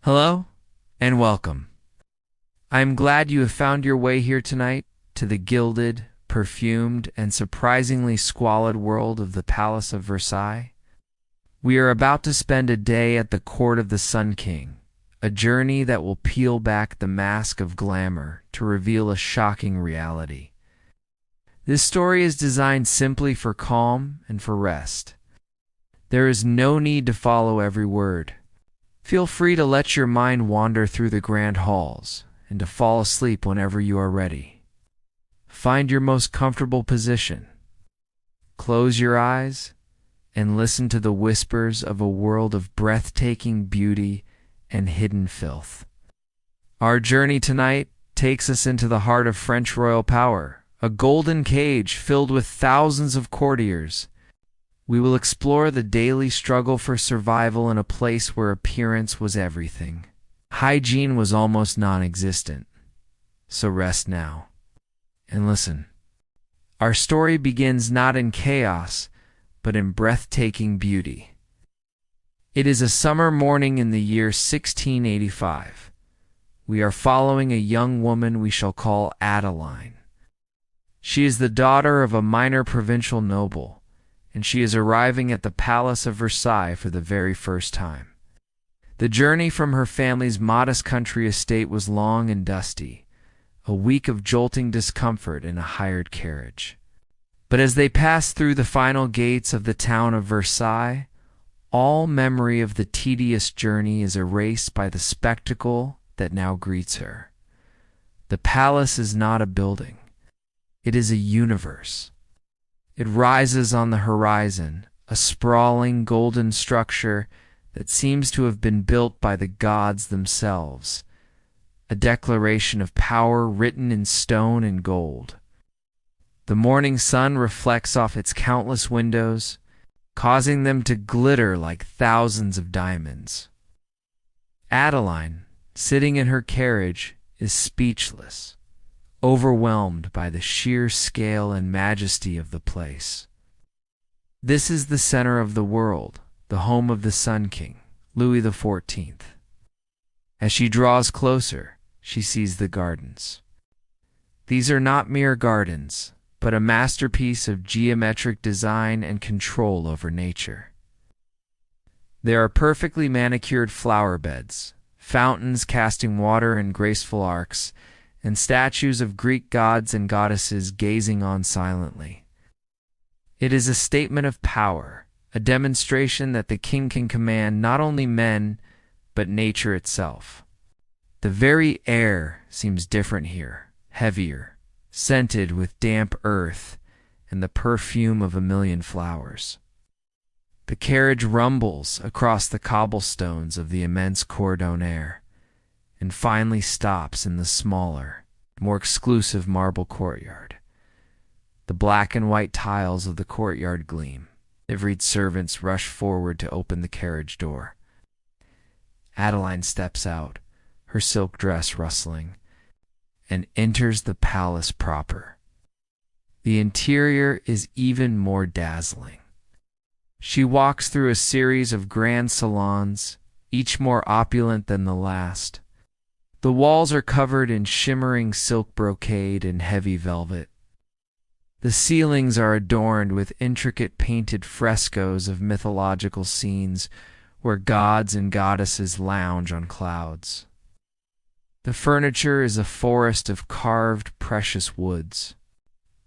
Hello and welcome. I am glad you have found your way here tonight to the gilded, perfumed, and surprisingly squalid world of the Palace of Versailles. We are about to spend a day at the court of the Sun King, a journey that will peel back the mask of glamour to reveal a shocking reality. This story is designed simply for calm and for rest. There is no need to follow every word. Feel free to let your mind wander through the grand halls and to fall asleep whenever you are ready. Find your most comfortable position. Close your eyes and listen to the whispers of a world of breathtaking beauty and hidden filth. Our journey tonight takes us into the heart of French royal power, a golden cage filled with thousands of courtiers. We will explore the daily struggle for survival in a place where appearance was everything. Hygiene was almost non-existent. So rest now and listen. Our story begins not in chaos, but in breathtaking beauty. It is a summer morning in the year 1685. We are following a young woman we shall call Adeline. She is the daughter of a minor provincial noble, and she is arriving at the Palace of Versailles for the very first time. The journey from her family's modest country estate was long and dusty, a week of jolting discomfort in a hired carriage. But as they pass through the final gates of the town of Versailles, all memory of the tedious journey is erased by the spectacle that now greets her. The palace is not a building. It is a universe. It rises on the horizon, a sprawling golden structure that seems to have been built by the gods themselves, a declaration of power written in stone and gold. The morning sun reflects off its countless windows, causing them to glitter like thousands of diamonds. Adeline, sitting in her carriage, is speechless, overwhelmed by the sheer scale and majesty of the place. This is the center of the world, the home of the Sun King, Louis XIV. As she draws closer, she sees the gardens. These are not mere gardens, but a masterpiece of geometric design and control over nature. There are perfectly manicured flower beds, fountains casting water in graceful arcs, and statues of Greek gods and goddesses gazing on silently. It is a statement of power, a demonstration that the king can command not only men, but nature itself. The very air seems different here, heavier, scented with damp earth and the perfume of a million flowers. The carriage rumbles across the cobblestones of the immense cour d'honneur, and finally stops in the smaller, more exclusive marble courtyard. The black and white tiles of the courtyard gleam. Liveried servants rush forward to open the carriage door. Adeline steps out, her silk dress rustling, and enters the palace proper. The interior is even more dazzling. She walks through a series of grand salons, each more opulent than the last. The walls are covered in shimmering silk brocade and heavy velvet. The ceilings are adorned with intricate painted frescoes of mythological scenes where gods and goddesses lounge on clouds. The furniture is a forest of carved precious woods,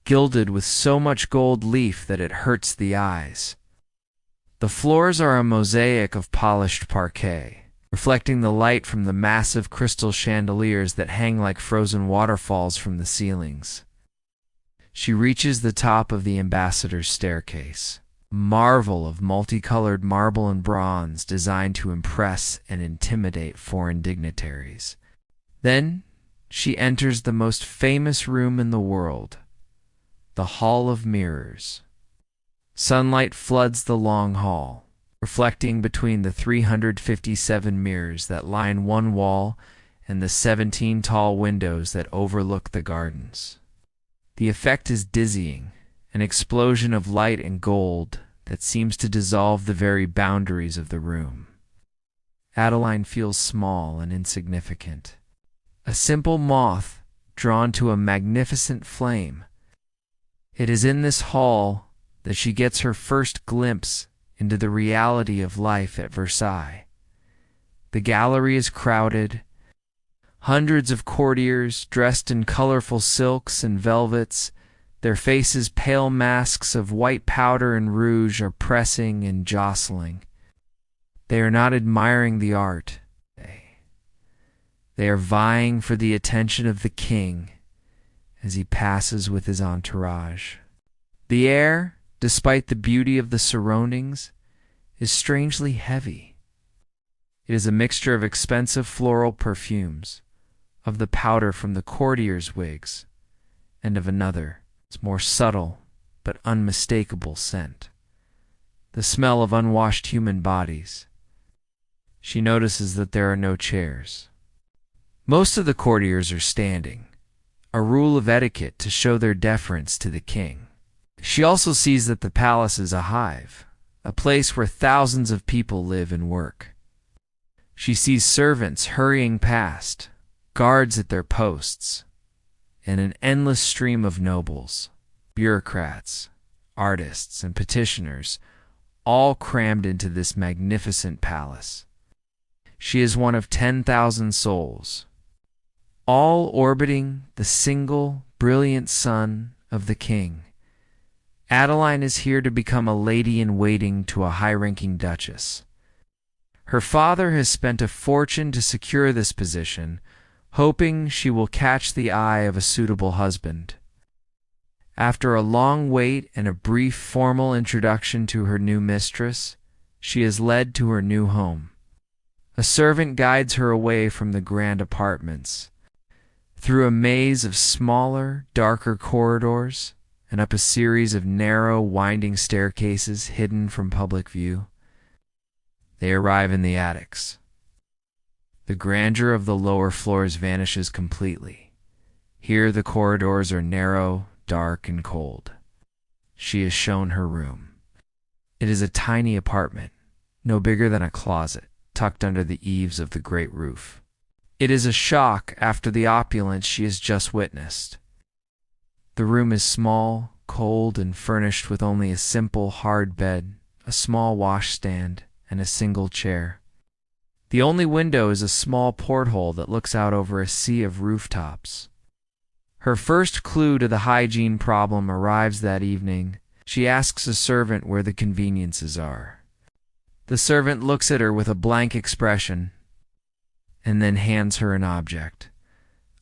gilded with so much gold leaf that it hurts the eyes. The floors are a mosaic of polished parquet, reflecting the light from the massive crystal chandeliers that hang like frozen waterfalls from the ceilings. She reaches the top of the ambassador's staircase, a marvel of multicolored marble and bronze designed to impress and intimidate foreign dignitaries. Then she enters the most famous room in the world, the Hall of Mirrors. Sunlight floods the long hall, reflecting between the 357 mirrors that line one wall and the 17 tall windows that overlook the gardens. The effect is dizzying, an explosion of light and gold that seems to dissolve the very boundaries of the room. Adeline feels small and insignificant. A simple moth drawn to a magnificent flame. It is in this hall that she gets her first glimpse into the reality of life at Versailles. The gallery is crowded. Hundreds of courtiers, dressed in colorful silks and velvets, their faces pale masks of white powder and rouge, are pressing and jostling. They are not admiring the art. They are vying for the attention of the king as he passes with his entourage. The air, despite the beauty of the surroundings, is strangely heavy. It is a mixture of expensive floral perfumes, of the powder from the courtiers' wigs, and of another, more subtle but unmistakable scent. The smell of unwashed human bodies. She notices that there are no chairs. Most of the courtiers are standing, a rule of etiquette to show their deference to the king. She also sees that the palace is a hive, a place where thousands of people live and work. She sees servants hurrying past, guards at their posts, and an endless stream of nobles, bureaucrats, artists, and petitioners, all crammed into this magnificent palace. She is one of 10,000 souls, all orbiting the single, brilliant sun of the king. Adeline is here to become a lady-in-waiting to a high-ranking duchess. Her father has spent a fortune to secure this position, hoping she will catch the eye of a suitable husband. After a long wait and a brief formal introduction to her new mistress, she is led to her new home. A servant guides her away from the grand apartments, through a maze of smaller, darker corridors, and up a series of narrow, winding staircases hidden from public view. They arrive in the attics. The grandeur of the lower floors vanishes completely. Here the corridors are narrow, dark, and cold. She is shown her room. It is a tiny apartment, no bigger than a closet, tucked under the eaves of the great roof. It is a shock after the opulence she has just witnessed. The room is small, cold, and furnished with only a simple, hard bed, a small washstand, and a single chair. The only window is a small porthole that looks out over a sea of rooftops. Her first clue to the hygiene problem arrives that evening. She asks a servant where the conveniences are. The servant looks at her with a blank expression and then hands her an object,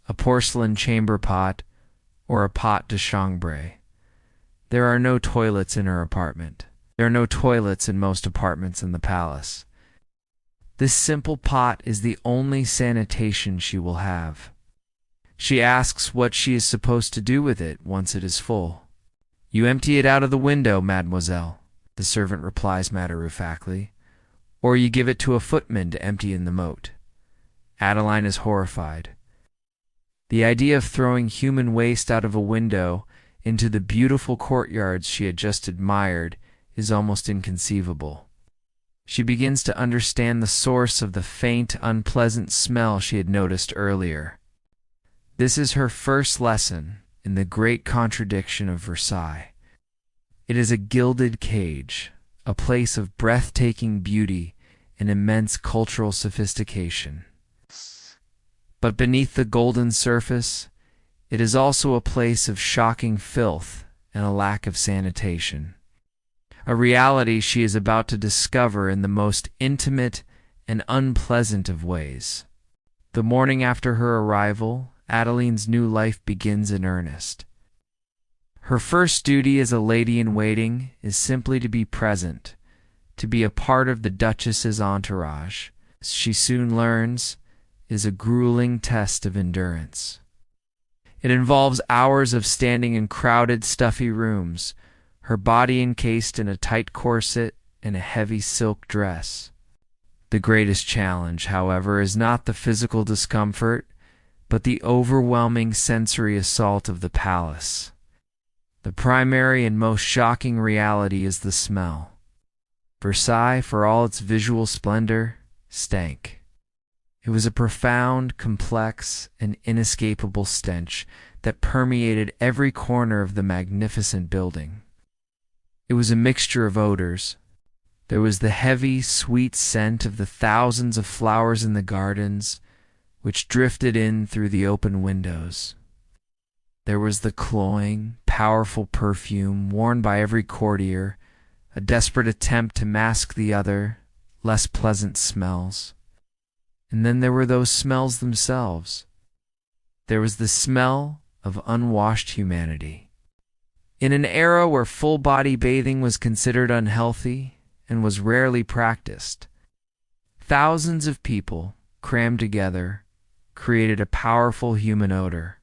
a porcelain chamber pot or a pot de chambre. There are no toilets in her apartment. There are no toilets in most apartments in the palace. This simple pot is the only sanitation she will have. She asks what she is supposed to do with it once it is full. "You empty it out of the window, mademoiselle," the servant replies matter-of-factly, "or you give it to a footman to empty in the moat." Adeline is horrified. The idea of throwing human waste out of a window into the beautiful courtyards she had just admired is almost inconceivable. She begins to understand the source of the faint, unpleasant smell she had noticed earlier. This is her first lesson in the great contradiction of Versailles. It is a gilded cage, a place of breathtaking beauty and immense cultural sophistication. But beneath the golden surface, it is also a place of shocking filth and a lack of sanitation. A reality she is about to discover in the most intimate and unpleasant of ways. The morning after her arrival, Adeline's new life begins in earnest. Her first duty as a lady-in-waiting is simply to be present, to be a part of the Duchess's entourage. She soon learns is a grueling test of endurance. It involves hours of standing in crowded, stuffy rooms, her body encased in a tight corset and a heavy silk dress. The greatest challenge, however, is not the physical discomfort, but the overwhelming sensory assault of the palace. The primary and most shocking reality is the smell. Versailles, for all its visual splendor, stank. It was a profound, complex, and inescapable stench that permeated every corner of the magnificent building. It was a mixture of odors. There was the heavy, sweet scent of the thousands of flowers in the gardens, which drifted in through the open windows. There was the cloying, powerful perfume worn by every courtier, a desperate attempt to mask the other, less pleasant smells. And then there were those smells themselves. There was the smell of unwashed humanity. In an era where full-body bathing was considered unhealthy and was rarely practiced, thousands of people, crammed together, created a powerful human odor.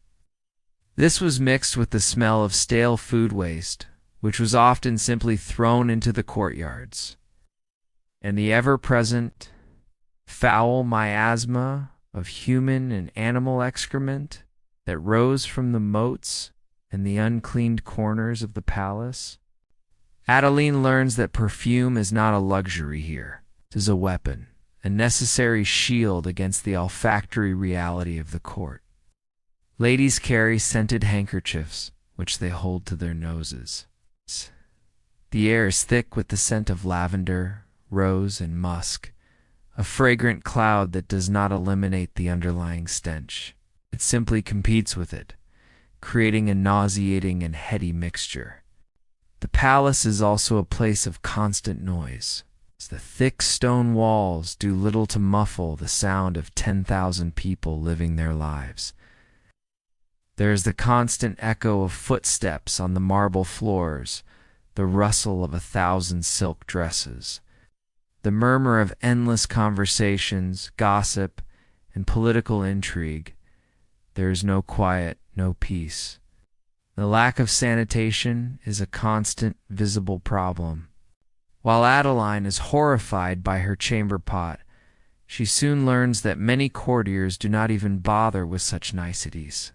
This was mixed with the smell of stale food waste, which was often simply thrown into the courtyards, and the ever-present foul miasma of human and animal excrement that rose from the moats and the uncleaned corners of the palace. Adeline learns that perfume is not a luxury here. It is a weapon, a necessary shield against the olfactory reality of the court. Ladies carry scented handkerchiefs, which they hold to their noses. The air is thick with the scent of lavender, rose, and musk, a fragrant cloud that does not eliminate the underlying stench. It simply competes with it, creating a nauseating and heady mixture. The palace is also a place of constant noise. The thick stone walls do little to muffle the sound of 10,000 people living their lives. There is the constant echo of footsteps on the marble floors, the rustle of 1,000 silk dresses, the murmur of endless conversations, gossip, and political intrigue. There is no quiet, no peace. The lack of sanitation is a constant, visible problem. While Adeline is horrified by her chamber pot, she soon learns that many courtiers do not even bother with such niceties.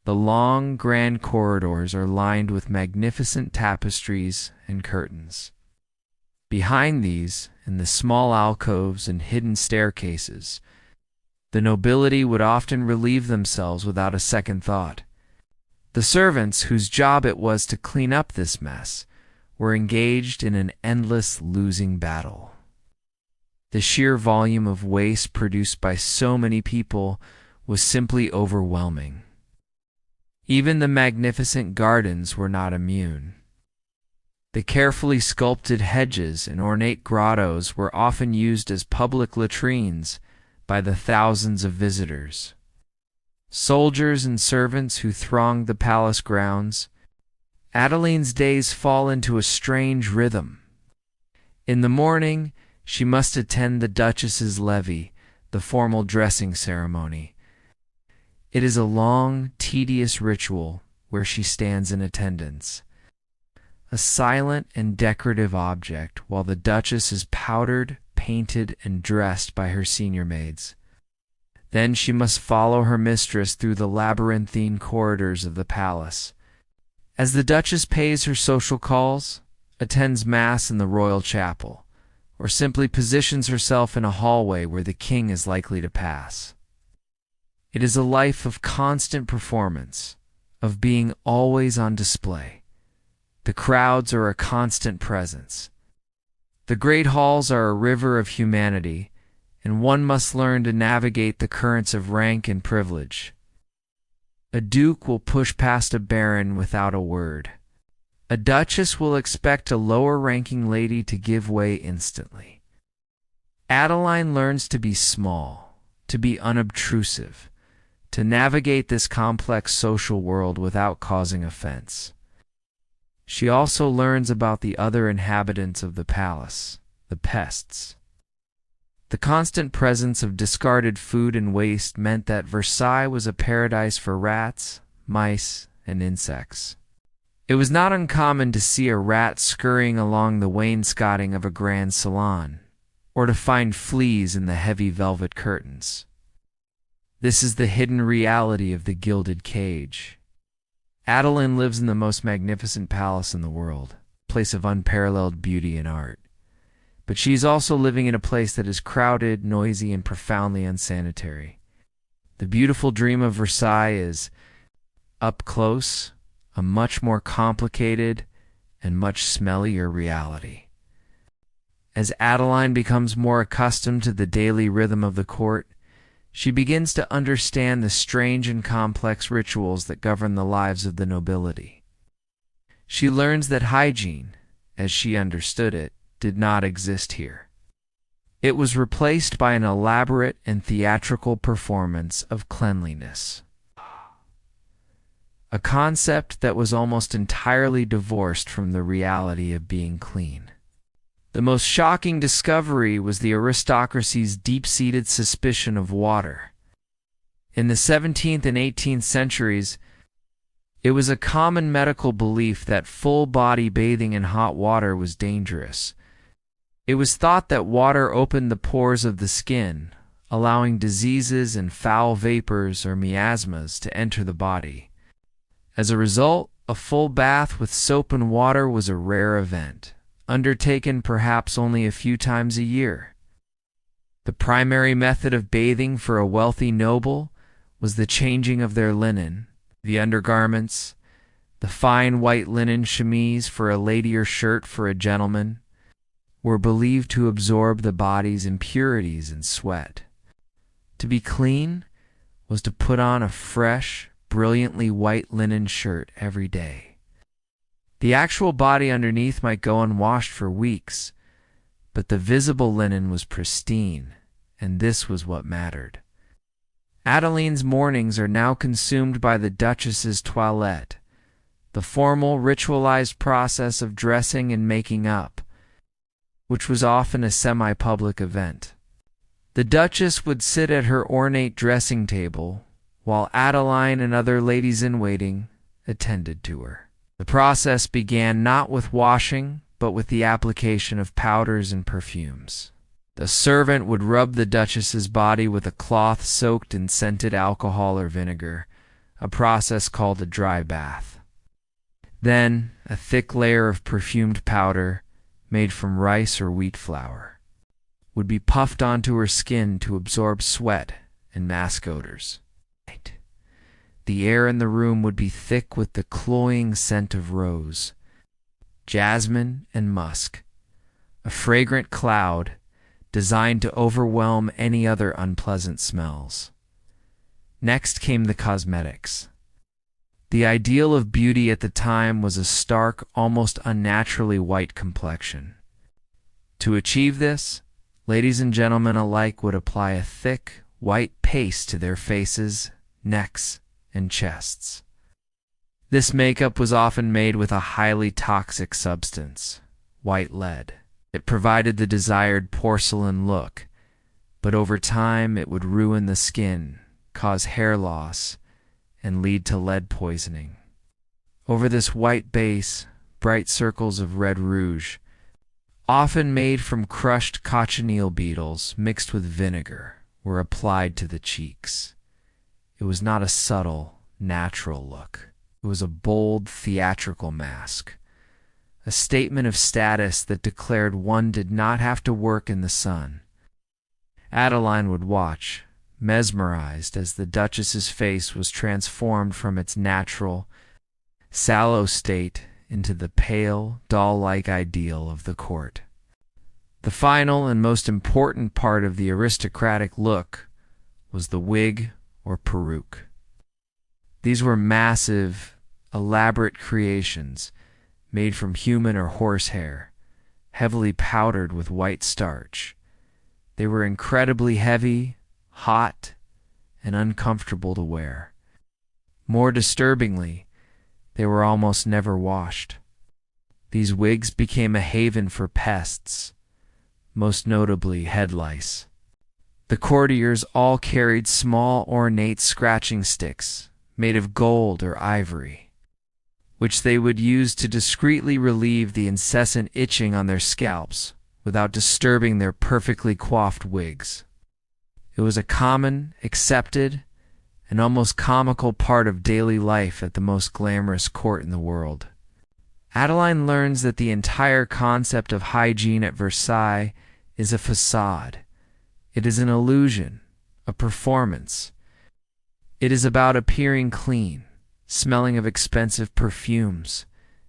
The long, grand corridors are lined with magnificent tapestries and curtains. Behind these, in the small alcoves and hidden staircases, the nobility would often relieve themselves without a second thought. The servants, whose job it was to clean up this mess, were engaged in an endless losing battle. The sheer volume of waste produced by so many people was simply overwhelming. Even the magnificent gardens were not immune. The carefully sculpted hedges and ornate grottos were often used as public latrines by the thousands of visitors. Soldiers and servants who thronged the palace grounds, Adeline's days fall into a strange rhythm. In the morning, she must attend the Duchess's levee, the formal dressing ceremony. It is a long, tedious ritual where she stands in attendance, a silent and decorative object, while the Duchess is powdered, painted, and dressed by her senior maids. Then she must follow her mistress through the labyrinthine corridors of the palace. As the Duchess pays her social calls, attends Mass in the royal chapel, or simply positions herself in a hallway where the king is likely to pass. It is a life of constant performance, of being always on display. The crowds are a constant presence. The great halls are a river of humanity, and one must learn to navigate the currents of rank and privilege. A duke will push past a baron without a word. A duchess will expect a lower-ranking lady to give way instantly. Adeline learns to be small, to be unobtrusive, to navigate this complex social world without causing offense. She also learns about the other inhabitants of the palace, the pests. The constant presence of discarded food and waste meant that Versailles was a paradise for rats, mice, and insects. It was not uncommon to see a rat scurrying along the wainscoting of a grand salon, or to find fleas in the heavy velvet curtains. This is the hidden reality of the gilded cage. Adeline lives in the most magnificent palace in the world, a place of unparalleled beauty and art. but she's also living in a place that is crowded, noisy, and profoundly unsanitary. The beautiful dream of Versailles is, up close, a much more complicated and much smellier reality. As Adeline becomes more accustomed to the daily rhythm of the court, she begins to understand the strange and complex rituals that govern the lives of the nobility. She learns that hygiene, as she understood it, did not exist here. It was replaced by an elaborate and theatrical performance of cleanliness, a concept that was almost entirely divorced from the reality of being clean. The most shocking discovery was the aristocracy's deep-seated suspicion of water. In the 17th and 18th centuries, it was a common medical belief that full-body bathing in hot water was dangerous. It was thought that water opened the pores of the skin, allowing diseases and foul vapors or miasmas to enter the body. As a result, a full bath with soap and water was a rare event, undertaken perhaps only a few times a year. The primary method of bathing for a wealthy noble was the changing of their linen, the undergarments, the fine white linen chemise for a lady or shirt for a gentleman, were believed to absorb the body's impurities and sweat. To be clean was to put on a fresh, brilliantly white linen shirt every day. The actual body underneath might go unwashed for weeks, but the visible linen was pristine, and this was what mattered. Adeline's mornings are now consumed by the Duchess's toilette, the formal, ritualized process of dressing and making up, which was often a semi-public event. The Duchess would sit at her ornate dressing table, while Adeline and other ladies-in-waiting attended to her. The process began not with washing, but with the application of powders and perfumes. The servant would rub the Duchess's body with a cloth soaked in scented alcohol or vinegar, a process called a dry bath. Then, a thick layer of perfumed powder, made from rice or wheat flour, would be puffed onto her skin to absorb sweat and mask odors. The air in the room would be thick with the cloying scent of rose, jasmine, and musk, a fragrant cloud designed to overwhelm any other unpleasant smells. Next came the cosmetics. The ideal of beauty at the time was a stark, almost unnaturally white complexion. To achieve this, ladies and gentlemen alike would apply a thick, white paste to their faces, necks, and chests. This makeup was often made with a highly toxic substance, white lead. It provided the desired porcelain look, but over time it would ruin the skin, cause hair loss, and lead to lead poisoning. Over this white base, bright circles of red rouge, often made from crushed cochineal beetles mixed with vinegar, were applied to the cheeks. It was not a subtle, natural look. It was a bold, theatrical mask, a statement of status that declared one did not have to work in the sun. Adeline would watch, mesmerized, as the Duchess's face was transformed from its natural, sallow state into the pale, doll-like ideal of the court. The final and most important part of the aristocratic look was the wig or peruke. These were massive, elaborate creations made from human or horse hair, heavily powdered with white starch. They were incredibly heavy, hot, and uncomfortable to wear. More disturbingly, they were almost never washed. These wigs became a haven for pests, most notably head lice. The courtiers all carried small ornate scratching sticks made of gold or ivory, which they would use to discreetly relieve the incessant itching on their scalps without disturbing their perfectly coiffed wigs. It was a common, accepted, and almost comical part of daily life at the most glamorous court in the world. Adeline learns that the entire concept of hygiene at Versailles is a facade. It is an illusion, a performance. It is about appearing clean, smelling of expensive perfumes,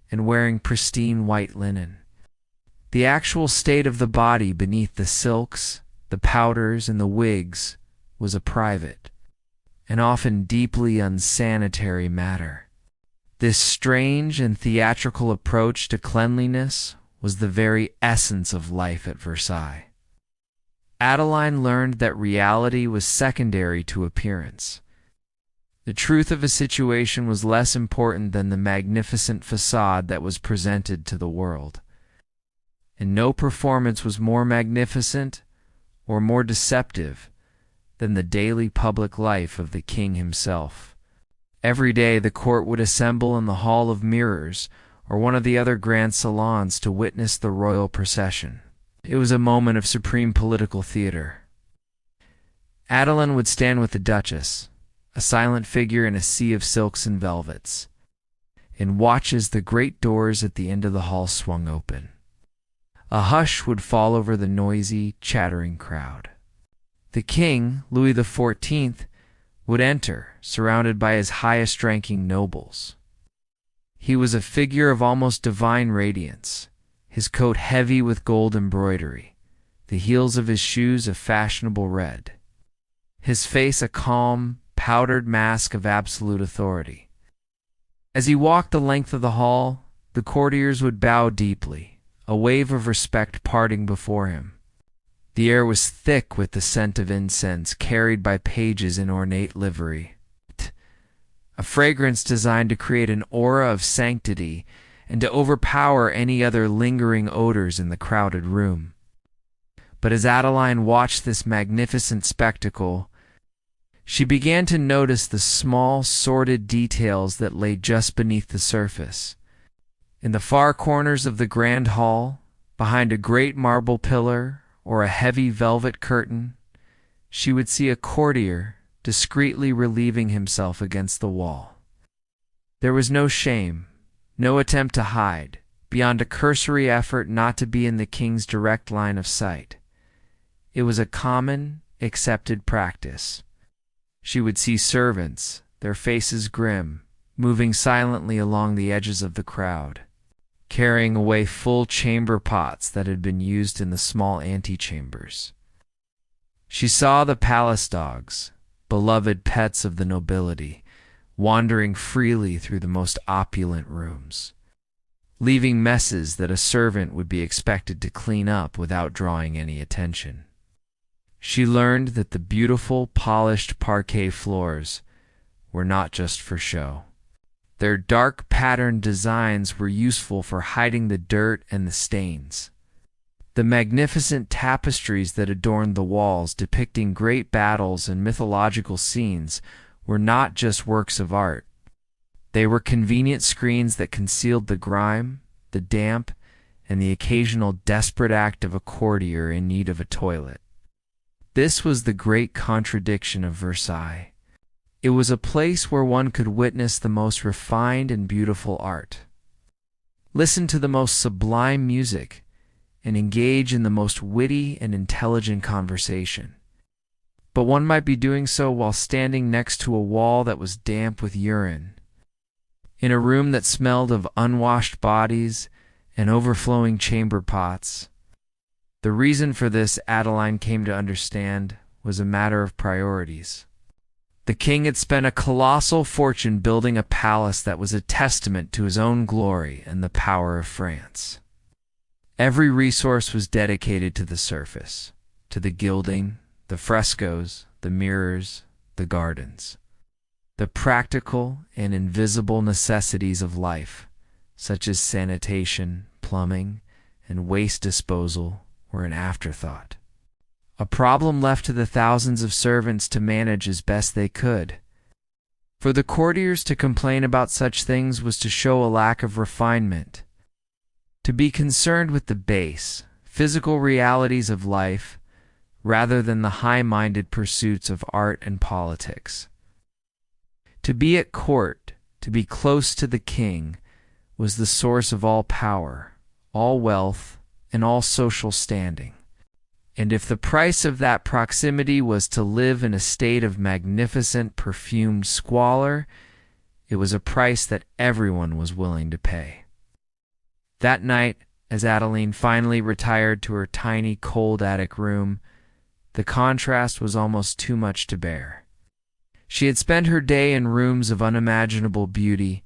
and wearing pristine white linen. The actual state of the body beneath the silks, the powders, and the wigs was a private, and often deeply unsanitary matter. This strange and theatrical approach to cleanliness was the very essence of life at Versailles. Adeline learned that reality was secondary to appearance. The truth of a situation was less important than the magnificent facade that was presented to the world. And no performance was more magnificent or more deceptive than the daily public life of the king himself. Every day the court would assemble in the Hall of Mirrors or one of the other grand salons to witness the royal procession. It was a moment of supreme political theater. Adeline would stand with the Duchess, a silent figure in a sea of silks and velvets, and watch as the great doors at the end of the hall swung open. A hush would fall over the noisy, chattering crowd. The king, Louis XIV, would enter, surrounded by his highest-ranking nobles. He was a figure of almost divine radiance, his coat heavy with gold embroidery, the heels of his shoes a fashionable red, his face a calm, powdered mask of absolute authority. As he walked the length of the hall, the courtiers would bow deeply, a wave of respect parting before him. The air was thick with the scent of incense carried by pages in ornate livery, a fragrance designed to create an aura of sanctity and to overpower any other lingering odors in the crowded room. But as Adeline watched this magnificent spectacle, she began to notice the small, sordid details that lay just beneath the surface. In the far corners of the grand hall, behind a great marble pillar or a heavy velvet curtain, she would see a courtier discreetly relieving himself against the wall. There was no shame, no attempt to hide, beyond a cursory effort not to be in the king's direct line of sight. It was a common, accepted practice. She would see servants, their faces grim, moving silently along the edges of the crowd, carrying away full chamber pots that had been used in the small antechambers. She saw the palace dogs, beloved pets of the nobility, wandering freely through the most opulent rooms, leaving messes that a servant would be expected to clean up without drawing any attention. She learned that the beautiful, polished parquet floors were not just for show. Their dark patterned designs were useful for hiding the dirt and the stains. The magnificent tapestries that adorned the walls depicting great battles and mythological scenes were not just works of art. They were convenient screens that concealed the grime, the damp, and the occasional desperate act of a courtier in need of a toilet. This was the great contradiction of Versailles. It was a place where one could witness the most refined and beautiful art, listen to the most sublime music, and engage in the most witty and intelligent conversation. But one might be doing so while standing next to a wall that was damp with urine, in a room that smelled of unwashed bodies and overflowing chamber pots. The reason for this, Adeline came to understand, was a matter of priorities. The king had spent a colossal fortune building a palace that was a testament to his own glory and the power of France. Every resource was dedicated to the surface, to the gilding, the frescoes, the mirrors, the gardens. The practical and invisible necessities of life, such as sanitation, plumbing, and waste disposal, were an afterthought, a problem left to the thousands of servants to manage as best they could. For the courtiers to complain about such things was to show a lack of refinement. To be concerned with the base, physical realities of life, rather than the high-minded pursuits of art and politics. To be at court, to be close to the king, was the source of all power, all wealth, and all social standing. And if the price of that proximity was to live in a state of magnificent perfumed squalor, it was a price that everyone was willing to pay. That night, as Adeline finally retired to her tiny, cold attic room, the contrast was almost too much to bear. She had spent her day in rooms of unimaginable beauty,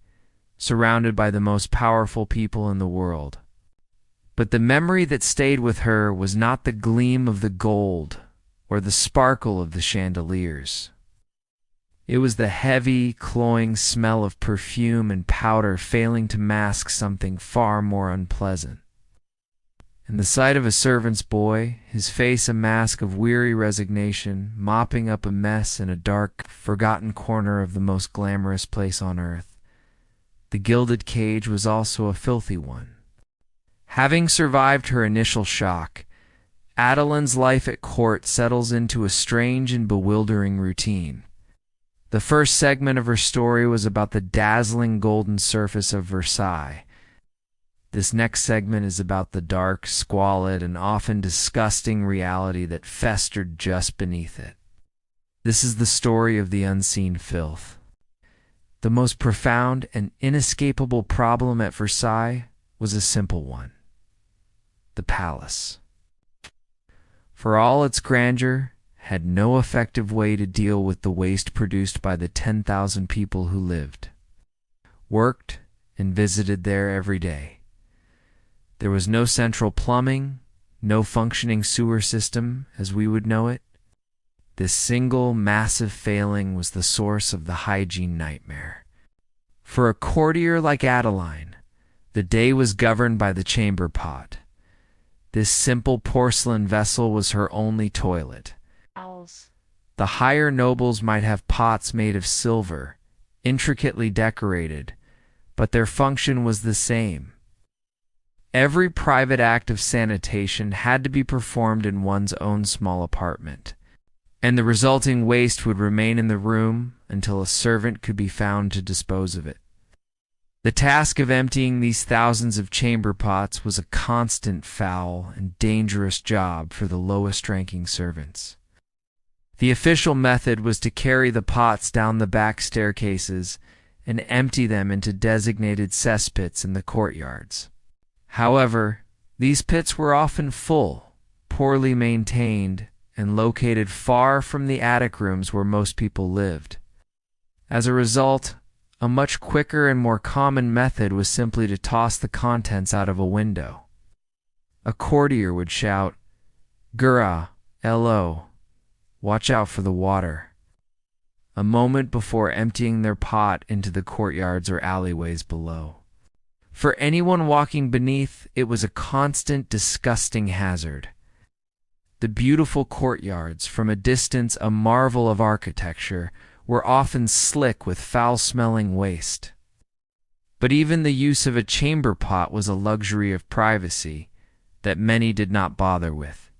surrounded by the most powerful people in the world. But the memory that stayed with her was not the gleam of the gold or the sparkle of the chandeliers. It was the heavy, cloying smell of perfume and powder failing to mask something far more unpleasant. And the sight of a servant's boy, his face a mask of weary resignation, mopping up a mess in a dark, forgotten corner of the most glamorous place on earth. The gilded cage was also a filthy one. Having survived her initial shock, Adeline's life at court settles into a strange and bewildering routine. The first segment of her story was about the dazzling golden surface of Versailles. This next segment is about the dark, squalid, and often disgusting reality that festered just beneath it. This is the story of the unseen filth. The most profound and inescapable problem at Versailles was a simple one: the palace. For all its grandeur, had no effective way to deal with the waste produced by the 10,000 people who lived, worked, and visited there every day. There was no central plumbing, no functioning sewer system as we would know it. This single massive failing was the source of the hygiene nightmare. For a courtier like Adeline, the day was governed by the chamber pot. This simple porcelain vessel was her only toilet. The higher nobles might have pots made of silver, intricately decorated, but their function was the same. Every private act of sanitation had to be performed in one's own small apartment, and the resulting waste would remain in the room until a servant could be found to dispose of it. The task of emptying these thousands of chamber pots was a constant, foul, and dangerous job for the lowest-ranking servants. The official method was to carry the pots down the back staircases and empty them into designated cesspits in the courtyards. However, these pits were often full, poorly maintained, and located far from the attic rooms where most people lived. As a result, a much quicker and more common method was simply to toss the contents out of a window. A courtier would shout, "Gura, Lo, watch out for the water," a moment before emptying their pot into the courtyards or alleyways below. For anyone walking beneath, it was a constant, disgusting hazard. The beautiful courtyards, from a distance a marvel of architecture, were often slick with foul-smelling waste. But even the use of a chamber pot was a luxury of privacy that many did not bother with.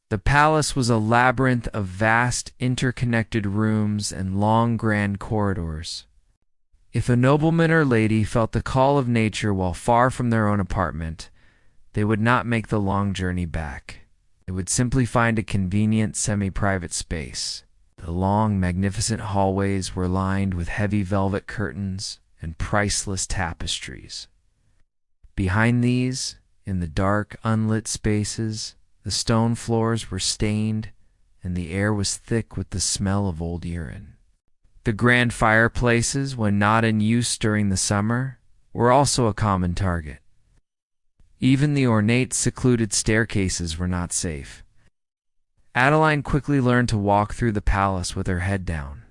The palace was a labyrinth of vast, interconnected rooms and long, grand corridors. If a nobleman or lady felt the call of nature while far from their own apartment, they would not make the long journey back. They would simply find a convenient semi-private space. The long, magnificent hallways were lined with heavy velvet curtains and priceless tapestries. Behind these, in the dark, unlit spaces, the stone floors were stained, and the air was thick with the smell of old urine. The grand fireplaces, when not in use during the summer, were also a common target. Even the ornate, secluded staircases were not safe. Adeline quickly learned to walk through the palace with her head down,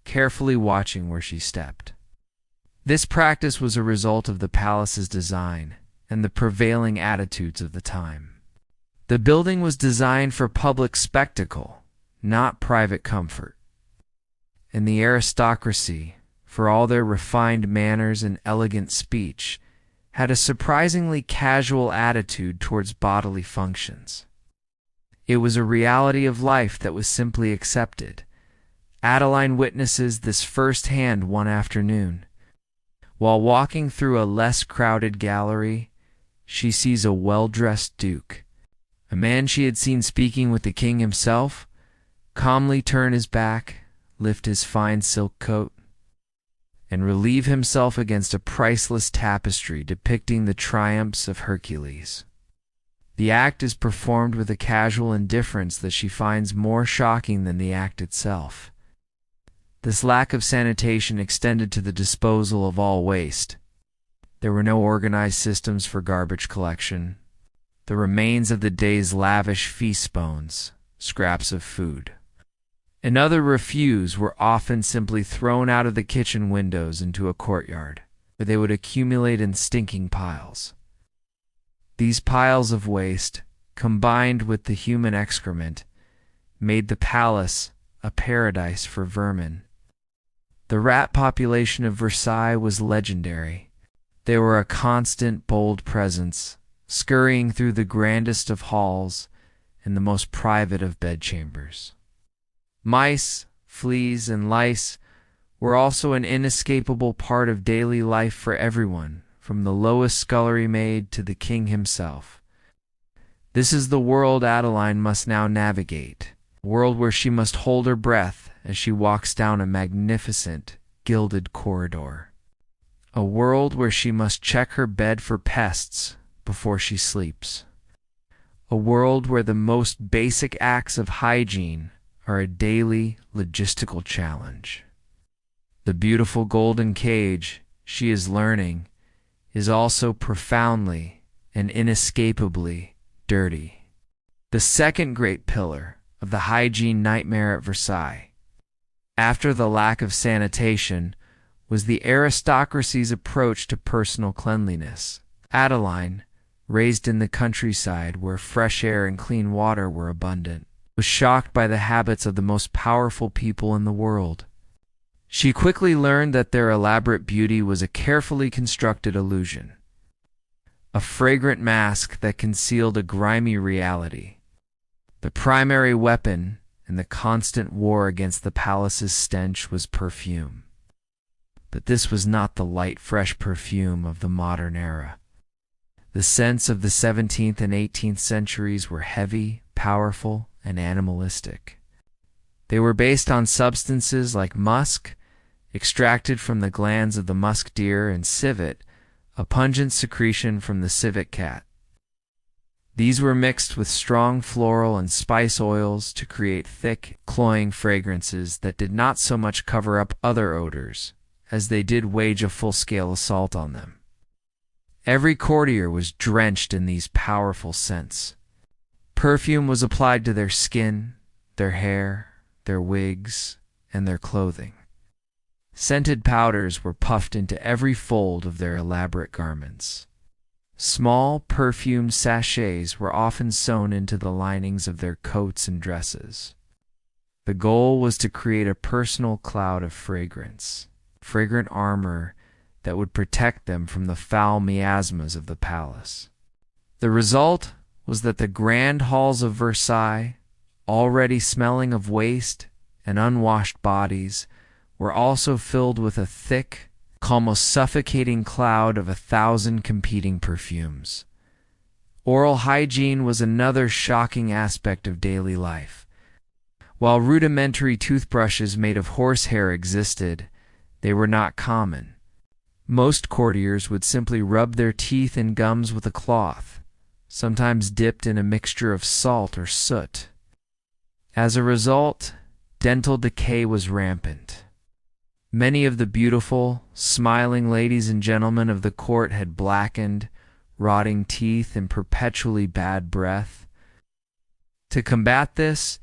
carefully watching where she stepped. This practice was a result of the palace's design and the prevailing attitudes of the time. The building was designed for public spectacle, not private comfort. And the aristocracy, for all their refined manners and elegant speech, had a surprisingly casual attitude towards bodily functions. It was a reality of life that was simply accepted. Adeline witnesses this firsthand one afternoon. While walking through a less crowded gallery, she sees a well-dressed duke, a man she had seen speaking with the king himself, calmly turn his back, lift his fine silk coat, and relieve himself against a priceless tapestry depicting the triumphs of Hercules. The act is performed with a casual indifference that she finds more shocking than the act itself. This lack of sanitation extended to the disposal of all waste. There were no organized systems for garbage collection. The remains of the day's lavish feast bones, scraps of food, and other refuse were often simply thrown out of the kitchen windows into a courtyard, where they would accumulate in stinking piles. These piles of waste, combined with the human excrement, made the palace a paradise for vermin. The rat population of Versailles was legendary. They were a constant, bold presence, scurrying through the grandest of halls and the most private of bedchambers. Mice, fleas, and lice were also an inescapable part of daily life for everyone, from the lowest scullery maid to the king himself. This is the world Adeline must now navigate, a world where she must hold her breath as she walks down a magnificent, gilded corridor. A world where she must check her bed for pests before she sleeps. A world where the most basic acts of hygiene are a daily logistical challenge. The beautiful golden cage, she is learning, is also profoundly and inescapably dirty. The second great pillar of the hygiene nightmare at Versailles, after the lack of sanitation, was the aristocracy's approach to personal cleanliness. Adeline, raised in the countryside where fresh air and clean water were abundant, was shocked by the habits of the most powerful people in the world. She quickly learned that their elaborate beauty was a carefully constructed illusion, a fragrant mask that concealed a grimy reality. The primary weapon in the constant war against the palace's stench was perfume. But this was not the light, fresh perfume of the modern era. The scents of the 17th and 18th centuries were heavy, powerful, and animalistic. They were based on substances like musk, extracted from the glands of the musk deer, and civet, a pungent secretion from the civet cat. These were mixed with strong floral and spice oils to create thick, cloying fragrances that did not so much cover up other odors as they did wage a full-scale assault on them. Every courtier was drenched in these powerful scents. Perfume was applied to their skin, their hair, their wigs, and their clothing. Scented powders were puffed into every fold of their elaborate garments. Small perfumed sachets were often sewn into the linings of their coats and dresses. The goal was to create a personal cloud of fragrance, fragrant armor that would protect them from the foul miasmas of the palace. The result was that the grand halls of Versailles, already smelling of waste and unwashed bodies, were also filled with a thick, almost suffocating cloud of 1,000 competing perfumes. Oral hygiene was another shocking aspect of daily life. While rudimentary toothbrushes made of horsehair existed, they were not common. Most courtiers would simply rub their teeth and gums with a cloth, sometimes dipped in a mixture of salt or soot. As a result, dental decay was rampant. Many of the beautiful, smiling ladies and gentlemen of the court had blackened, rotting teeth and perpetually bad breath. To combat this,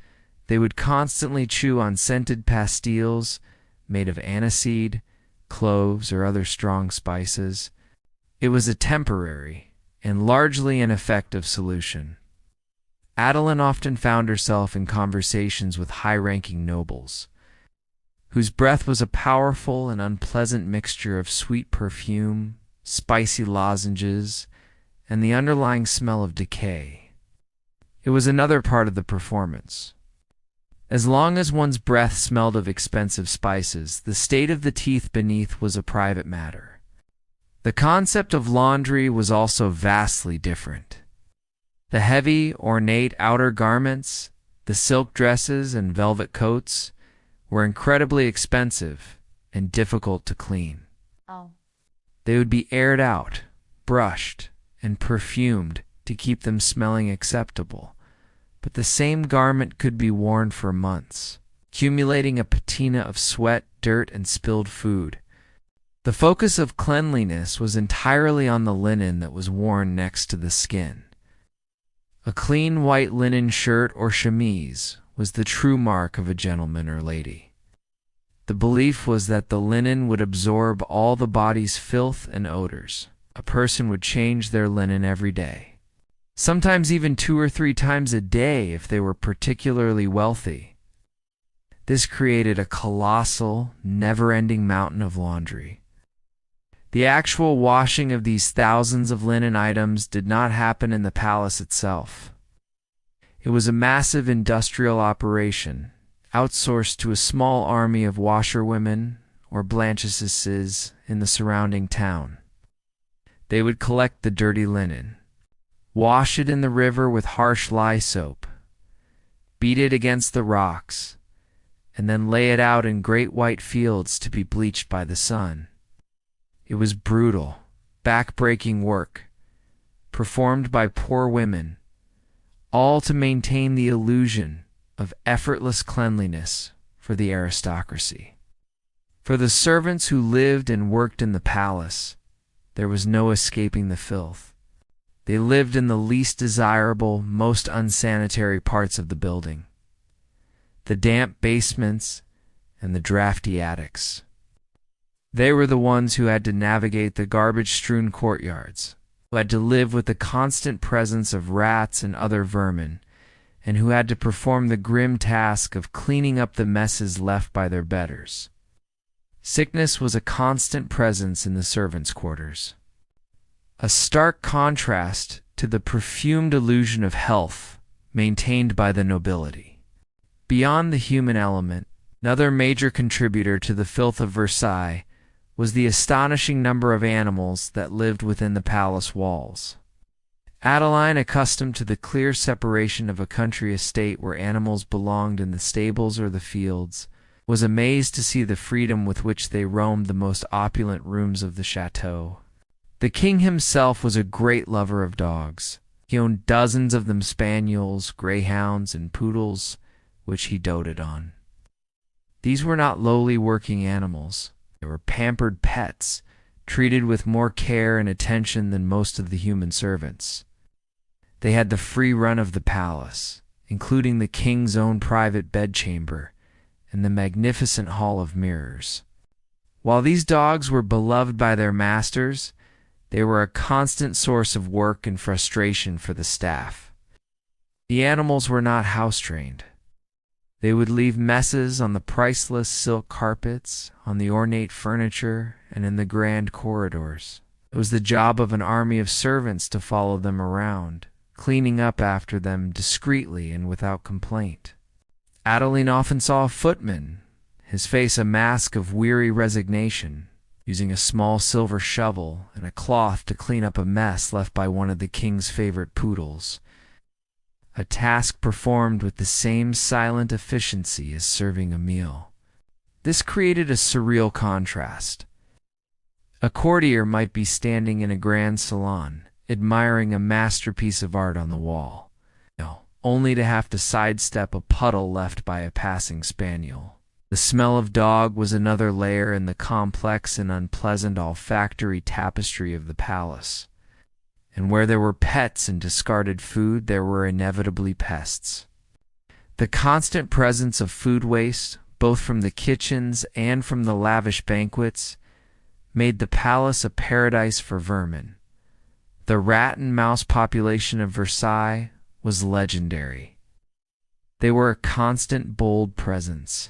they would constantly chew on scented pastilles made of aniseed, cloves, or other strong spices. It was a temporary and largely ineffective solution. Adeline often found herself in conversations with high-ranking nobles, whose breath was a powerful and unpleasant mixture of sweet perfume, spicy lozenges, and the underlying smell of decay. It was another part of the performance. As long as one's breath smelled of expensive spices, the state of the teeth beneath was a private matter. The concept of laundry was also vastly different. The heavy, ornate outer garments, the silk dresses and velvet coats, were incredibly expensive and difficult to clean. Oh. They would be aired out, brushed, and perfumed to keep them smelling acceptable, but the same garment could be worn for months, accumulating a patina of sweat, dirt, and spilled food. The focus of cleanliness was entirely on the linen that was worn next to the skin. A clean white linen shirt or chemise was the true mark of a gentleman or lady. The belief was that the linen would absorb all the body's filth and odors. A person would change their linen every day, sometimes even 2 or 3 times a day if they were particularly wealthy. This created a colossal, never-ending mountain of laundry. The actual washing of these thousands of linen items did not happen in the palace itself. It was a massive industrial operation, outsourced to a small army of washerwomen or blanchesses in the surrounding town. They would collect the dirty linen, wash it in the river with harsh lye soap, beat it against the rocks, and then lay it out in great white fields to be bleached by the sun. It was brutal, back-breaking work, performed by poor women, all to maintain the illusion of effortless cleanliness for the aristocracy. For the servants who lived and worked in the palace, there was no escaping the filth. They lived in the least desirable, most unsanitary parts of the building, the damp basements and the drafty attics. They were the ones who had to navigate the garbage-strewn courtyards, who had to live with the constant presence of rats and other vermin, and who had to perform the grim task of cleaning up the messes left by their betters. Sickness was a constant presence in the servants' quarters, a stark contrast to the perfumed illusion of health maintained by the nobility. Beyond the human element, another major contributor to the filth of Versailles was the astonishing number of animals that lived within the palace walls. Adeline, accustomed to the clear separation of a country estate where animals belonged in the stables or the fields, was amazed to see the freedom with which they roamed the most opulent rooms of the chateau. The king himself was a great lover of dogs. He owned dozens of them, spaniels, greyhounds, and poodles, which he doted on. These were not lowly working animals. They were pampered pets, treated with more care and attention than most of the human servants. They had the free run of the palace, including the king's own private bedchamber and the magnificent hall of mirrors. While these dogs were beloved by their masters, they were a constant source of work and frustration for the staff. The animals were not house-trained. They would leave messes on the priceless silk carpets, on the ornate furniture, and in the grand corridors. It was the job of an army of servants to follow them around, cleaning up after them discreetly and without complaint. Adeline often saw a footman, his face a mask of weary resignation, using a small silver shovel and a cloth to clean up a mess left by one of the king's favorite poodles, a task performed with the same silent efficiency as serving a meal. This created a surreal contrast. A courtier might be standing in a grand salon, admiring a masterpiece of art on the wall, only to have to sidestep a puddle left by a passing spaniel. The smell of dog was another layer in the complex and unpleasant olfactory tapestry of the palace. And where there were pets and discarded food, there were inevitably pests. The constant presence of food waste, both from the kitchens and from the lavish banquets, made the palace a paradise for vermin. The rat and mouse population of Versailles was legendary. They were a constant, bold presence,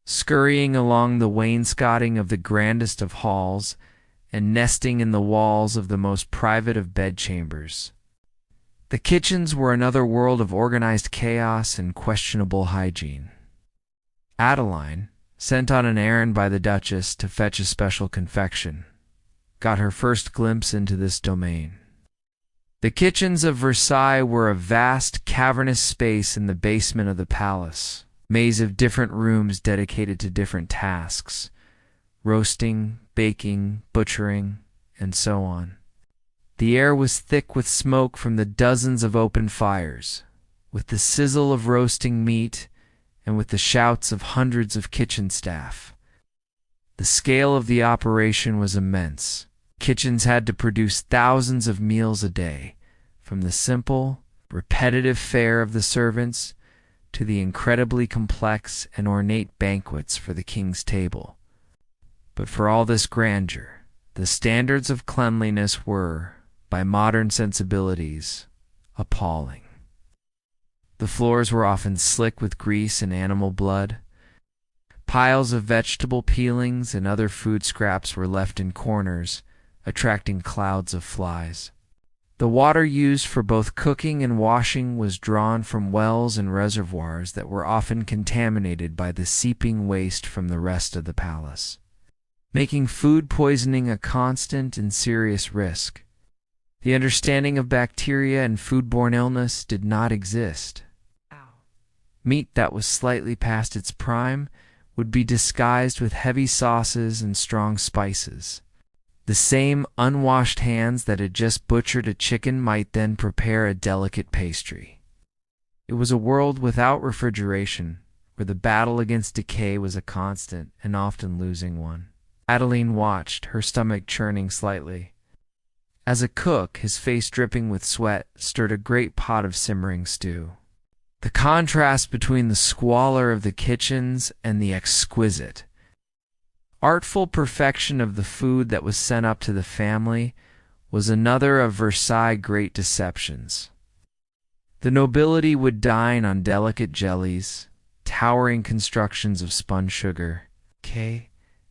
scurrying along the wainscoting of the grandest of halls and nesting in the walls of the most private of bedchambers. The kitchens were another world of organized chaos and questionable hygiene. Adeline, sent on an errand by the Duchess to fetch a special confection, got her first glimpse into this domain. The kitchens of Versailles were a vast, cavernous space in the basement of the palace, a maze of different rooms dedicated to different tasks: roasting, baking, butchering, and so on. The air was thick with smoke from the dozens of open fires, with the sizzle of roasting meat, and with the shouts of hundreds of kitchen staff. The scale of the operation was immense. Kitchens had to produce thousands of meals a day, from the simple, repetitive fare of the servants to the incredibly complex and ornate banquets for the king's table. But for all this grandeur, the standards of cleanliness were, by modern sensibilities, appalling. The floors were often slick with grease and animal blood. Piles of vegetable peelings and other food scraps were left in corners, attracting clouds of flies. The water used for both cooking and washing was drawn from wells and reservoirs that were often contaminated by the seeping waste from the rest of the palace, making food poisoning a constant and serious risk. The understanding of bacteria and foodborne illness did not exist. Meat that was slightly past its prime would be disguised with heavy sauces and strong spices. The same unwashed hands that had just butchered a chicken might then prepare a delicate pastry. It was a world without refrigeration, where the battle against decay was a constant and often losing one. Adeline watched, her stomach churning slightly. As a cook, his face dripping with sweat, stirred a great pot of simmering stew. The contrast between the squalor of the kitchens and the exquisite, artful perfection of the food that was sent up to the family was another of Versailles' great deceptions. The nobility would dine on delicate jellies, towering constructions of spun sugar,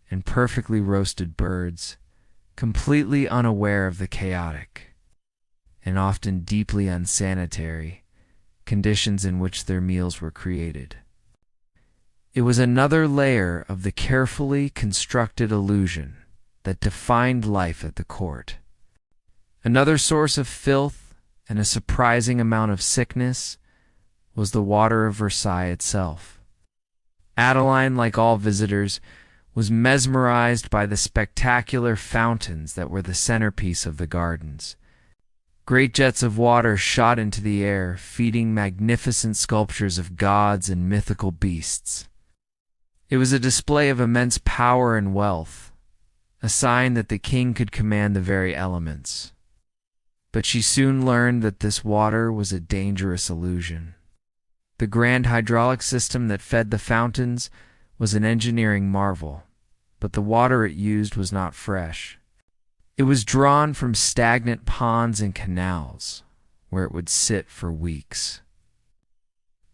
and perfectly roasted birds, completely unaware of the chaotic, and often deeply unsanitary, conditions in which their meals were created. It was another layer of the carefully constructed illusion that defined life at the court. Another source of filth and a surprising amount of sickness was the water of Versailles itself. Adeline, like all visitors, was mesmerized by the spectacular fountains that were the centerpiece of the gardens. Great jets of water shot into the air, feeding magnificent sculptures of gods and mythical beasts. It was a display of immense power and wealth, a sign that the king could command the very elements. But she soon learned that this water was a dangerous illusion. The grand hydraulic system that fed the fountains was an engineering marvel, but the water it used was not fresh. It was drawn from stagnant ponds and canals, where it would sit for weeks,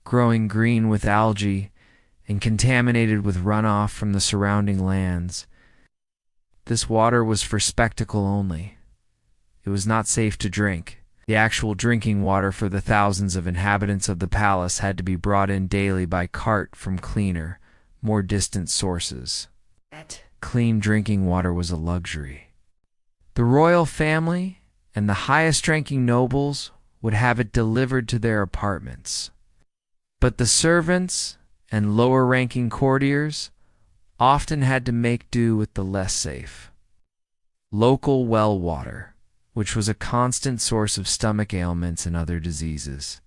growing green with algae and contaminated with runoff from the surrounding lands. This water was for spectacle only. It was not safe to drink. The actual drinking water for the thousands of inhabitants of the palace had to be brought in daily by cart from cleaner, more distant sources. Clean drinking water was a luxury. The royal family and the highest-ranking nobles would have it delivered to their apartments. But the servants and lower-ranking courtiers often had to make do with the less safe. Local well water, which was a constant source of stomach ailments and other diseases.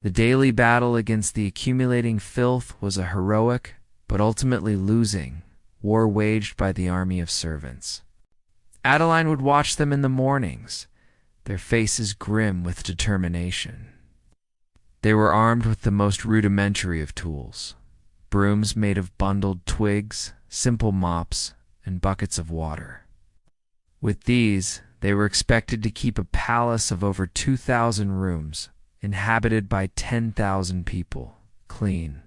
The daily battle against the accumulating filth was a heroic, but ultimately losing, war waged by the army of servants. Adeline would watch them in the mornings, their faces grim with determination. They were armed with the most rudimentary of tools, brooms made of bundled twigs, simple mops, and buckets of water. With these, they were expected to keep a palace of over 2,000 rooms, inhabited by 10,000 people, clean.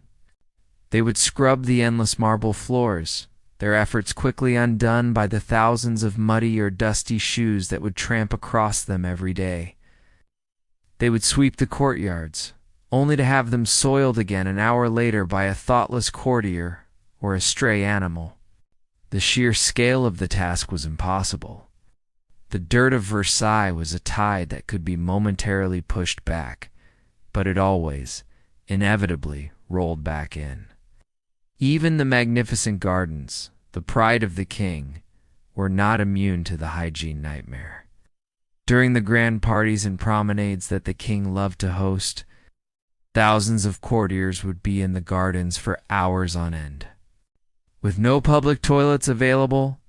They would scrub the endless marble floors, their efforts quickly undone by the thousands of muddy or dusty shoes that would tramp across them every day. They would sweep the courtyards, only to have them soiled again an hour later by a thoughtless courtier or a stray animal. The sheer scale of the task was impossible. The dirt of Versailles was a tide that could be momentarily pushed back, but it always, inevitably, rolled back in. Even the magnificent gardens, the pride of the king, were not immune to the hygiene nightmare. During the grand parties and promenades that the king loved to host, thousands of courtiers would be in the gardens for hours on end. With no public toilets available,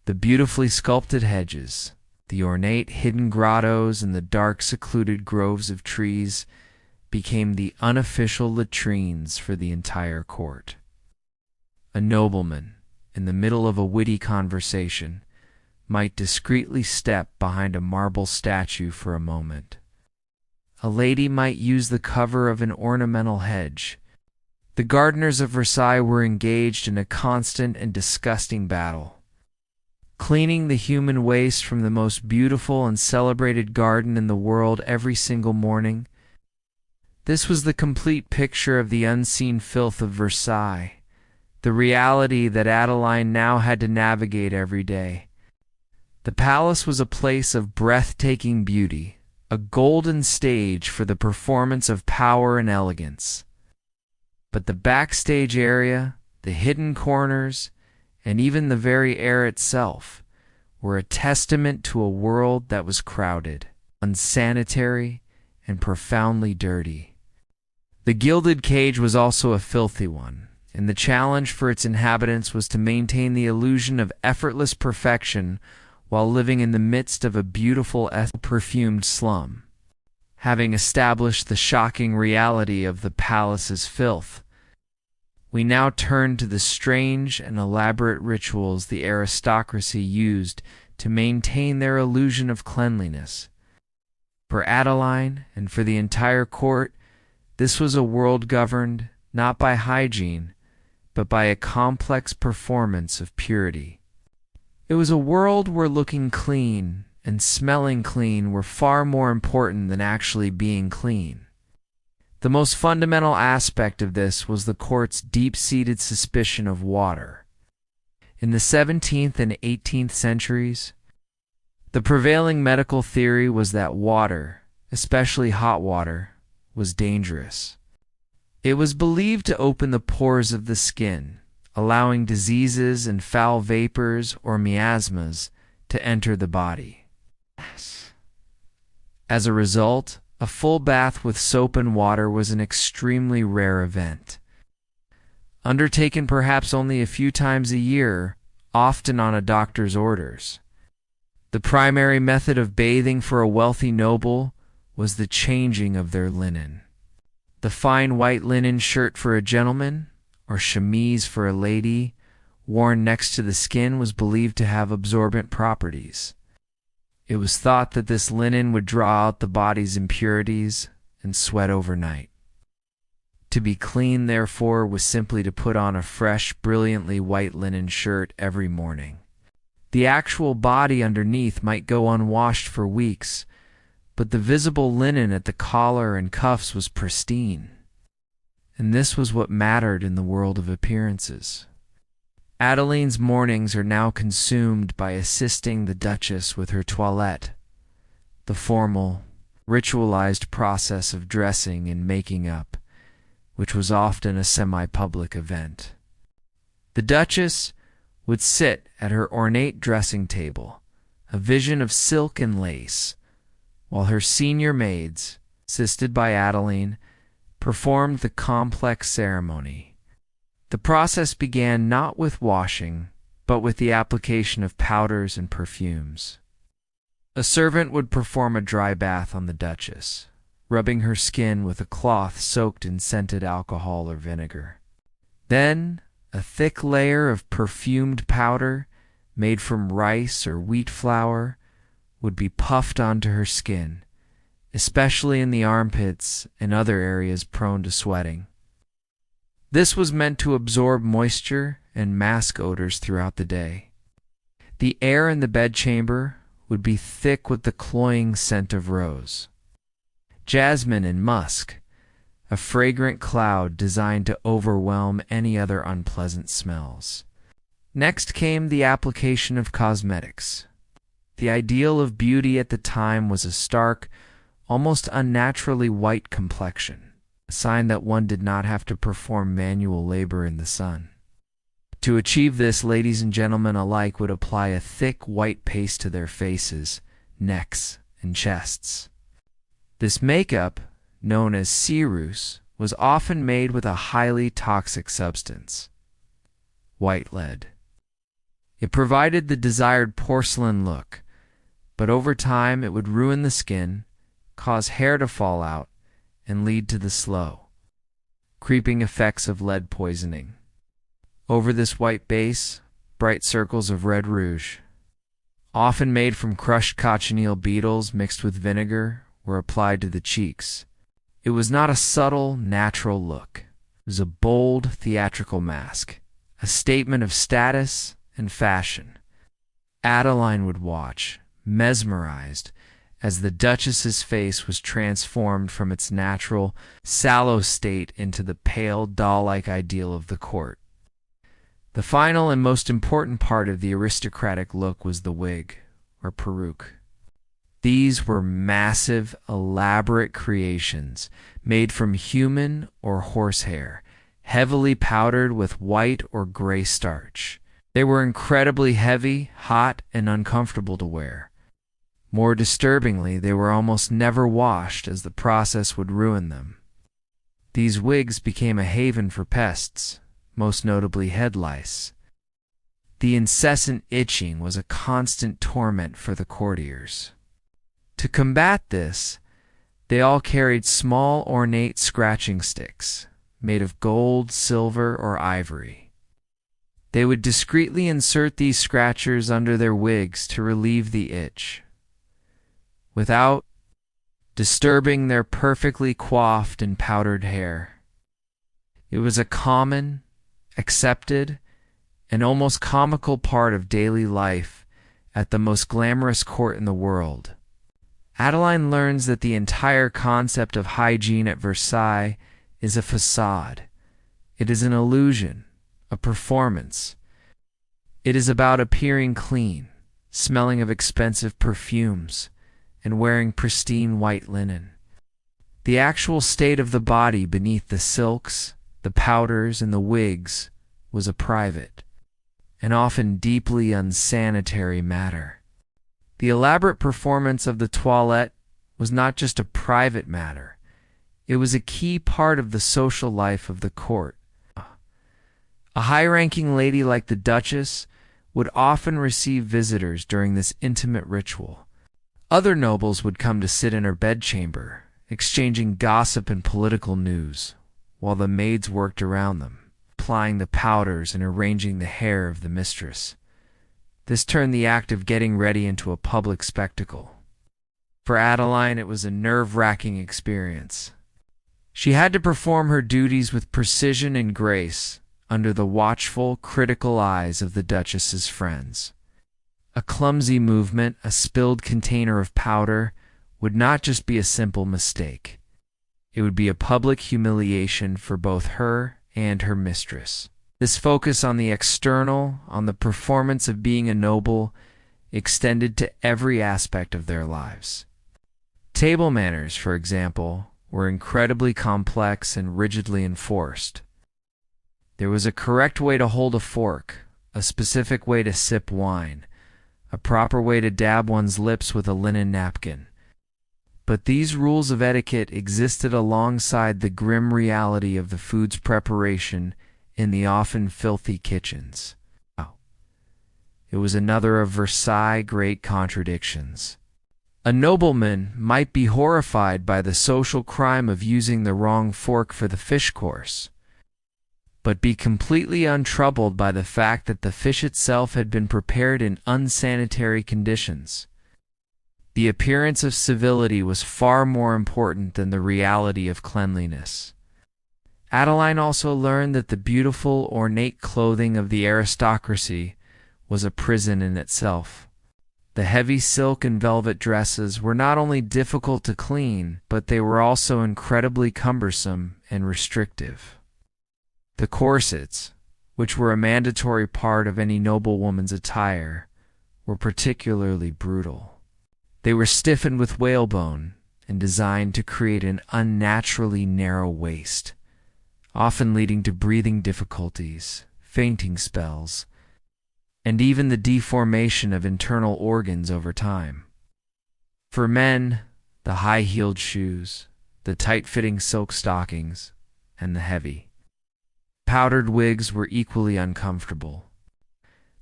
the beautifully sculpted hedges, the ornate hidden grottos, and the dark secluded groves of trees became the unofficial latrines for the entire court. A nobleman, in the middle of a witty conversation, might discreetly step behind a marble statue for a moment. A lady might use the cover of an ornamental hedge. The gardeners of Versailles were engaged in a constant and disgusting battle, cleaning the human waste from the most beautiful and celebrated garden in the world every single morning. This was the complete picture of the unseen filth of Versailles, the reality that Adeline now had to navigate every day. The palace was a place of breathtaking beauty, a golden stage for the performance of power and elegance. But the backstage area, the hidden corners, and even the very air itself were a testament to a world that was crowded, unsanitary, and profoundly dirty. The gilded cage was also a filthy one, and the challenge for its inhabitants was to maintain the illusion of effortless perfection while living in the midst of a beautiful, perfumed slum. Having established the shocking reality of the palace's filth, we now turn to the strange and elaborate rituals the aristocracy used to maintain their illusion of cleanliness. For Adeline and for the entire court, this was a world governed not by hygiene, but by a complex performance of purity. It was a world where looking clean and smelling clean were far more important than actually being clean. The most fundamental aspect of this was the court's deep-seated suspicion of water. In the 17th and 18th centuries, the prevailing medical theory was that water, especially hot water, was dangerous. It was believed to open the pores of the skin, allowing diseases and foul vapors or miasmas to enter the body. As a result, a full bath with soap and water was an extremely rare event. Undertaken perhaps only a few times a year, often on a doctor's orders. The primary method of bathing for a wealthy noble was the changing of their linen. The fine white linen shirt for a gentleman, or chemise for a lady, worn next to the skin was believed to have absorbent properties. It was thought that this linen would draw out the body's impurities and sweat overnight. To be clean, therefore, was simply to put on a fresh, brilliantly white linen shirt every morning. The actual body underneath might go unwashed for weeks, but the visible linen at the collar and cuffs was pristine. And this was what mattered in the world of appearances. Adeline's mornings are now consumed by assisting the Duchess with her toilette, the formal, ritualized process of dressing and making up, which was often a semi-public event. The Duchess would sit at her ornate dressing table, a vision of silk and lace, while her senior maids, assisted by Adeline, performed the complex ceremony. The process began not with washing, but with the application of powders and perfumes. A servant would perform a dry bath on the Duchess, rubbing her skin with a cloth soaked in scented alcohol or vinegar. Then, a thick layer of perfumed powder, made from rice or wheat flour, would be puffed onto her skin, especially in the armpits and other areas prone to sweating. This was meant to absorb moisture and mask odors throughout the day. The air in the bedchamber would be thick with the cloying scent of rose, jasmine, and musk, a fragrant cloud designed to overwhelm any other unpleasant smells. Next came the application of cosmetics. The ideal of beauty at the time was a stark, almost unnaturally white complexion, a sign that one did not have to perform manual labor in the sun. To achieve this, ladies and gentlemen alike would apply a thick white paste to their faces, necks, and chests. This makeup, known as ceruse, was often made with a highly toxic substance, white lead. It provided the desired porcelain look, but over time it would ruin the skin, cause hair to fall out, and lead to the slow, creeping effects of lead poisoning. Over this white base, bright circles of red rouge, often made from crushed cochineal beetles mixed with vinegar, were applied to the cheeks. It was not a subtle, natural look. It was a bold, theatrical mask, a statement of status and fashion. Adeline would watch, mesmerized, as the Duchess's face was transformed from its natural, sallow state into the pale, doll-like ideal of the court. The final and most important part of the aristocratic look was the wig, or peruke. These were massive, elaborate creations made from human or horsehair, heavily powdered with white or gray starch. They were incredibly heavy, hot, and uncomfortable to wear. More disturbingly, they were almost never washed, as the process would ruin them. These wigs became a haven for pests, most notably head lice. The incessant itching was a constant torment for the courtiers. To combat this, they all carried small ornate scratching sticks, made of gold, silver, or ivory. They would discreetly insert these scratchers under their wigs to relieve the itch, without disturbing their perfectly coiffed and powdered hair. It was a common, accepted, and almost comical part of daily life at the most glamorous court in the world. Adeline learns that the entire concept of hygiene at Versailles is a facade. It is an illusion, a performance. It is about appearing clean, smelling of expensive perfumes, and wearing pristine white linen. The actual state of the body beneath the silks, the powders, and the wigs was a private, and often deeply unsanitary matter. The elaborate performance of the toilette was not just a private matter. It was a key part of the social life of the court. A high-ranking lady like the Duchess would often receive visitors during this intimate ritual. Other nobles would come to sit in her bedchamber, exchanging gossip and political news, while the maids worked around them, applying the powders and arranging the hair of the mistress. This turned the act of getting ready into a public spectacle. For Adeline, it was a nerve-wracking experience. She had to perform her duties with precision and grace under the watchful, critical eyes of the Duchess's friends. A clumsy movement, a spilled container of powder, would not just be a simple mistake. It would be a public humiliation for both her and her mistress. This focus on the external, on the performance of being a noble, extended to every aspect of their lives. Table manners, for example, were incredibly complex and rigidly enforced. There was a correct way to hold a fork, a specific way to sip wine, a proper way to dab one's lips with a linen napkin. But these rules of etiquette existed alongside the grim reality of the food's preparation in the often filthy kitchens. It was another of Versailles' great contradictions. A nobleman might be horrified by the social crime of using the wrong fork for the fish course, but be completely untroubled by the fact that the fish itself had been prepared in unsanitary conditions. The appearance of civility was far more important than the reality of cleanliness. Adeline also learned that the beautiful, ornate clothing of the aristocracy was a prison in itself. The heavy silk and velvet dresses were not only difficult to clean, but they were also incredibly cumbersome and restrictive. The corsets, which were a mandatory part of any noblewoman's attire, were particularly brutal. They were stiffened with whalebone and designed to create an unnaturally narrow waist, often leading to breathing difficulties, fainting spells, and even the deformation of internal organs over time. For men, the high-heeled shoes, the tight-fitting silk stockings, and the heavy, powdered wigs were equally uncomfortable.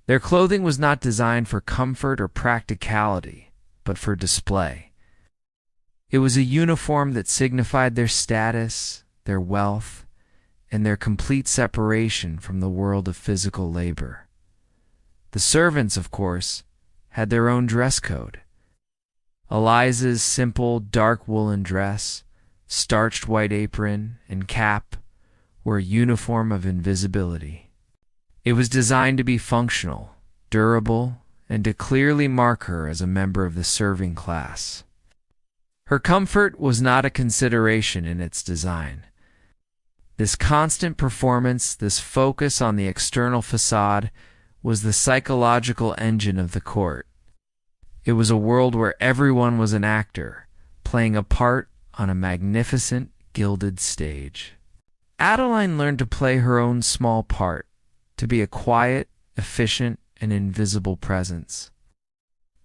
Their clothing was not designed for comfort or practicality, but for display. It was a uniform that signified their status, their wealth, and their complete separation from the world of physical labor. The servants, of course, had their own dress code. Eliza's simple dark woolen dress, starched white apron, and cap were a uniform of invisibility. It was designed to be functional, durable, and to clearly mark her as a member of the serving class. Her comfort was not a consideration in its design. This constant performance, this focus on the external facade, was the psychological engine of the court. It was a world where everyone was an actor, playing a part on a magnificent, gilded stage. Adeline learned to play her own small part, to be a quiet, efficient, and invisible presence.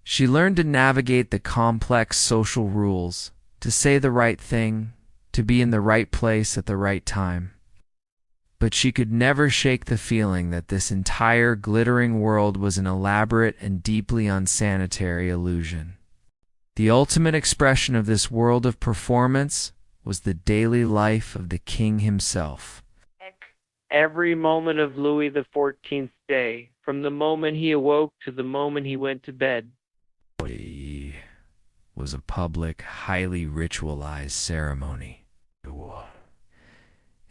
She learned to navigate the complex social rules, to say the right thing, to be in the right place at the right time. But she could never shake the feeling that this entire glittering world was an elaborate and deeply unsanitary illusion. The ultimate expression of this world of performance was the daily life of the king himself. Every moment of Louis XIV's day, from the moment he awoke to the moment he went to bed, was a public, highly ritualized ceremony.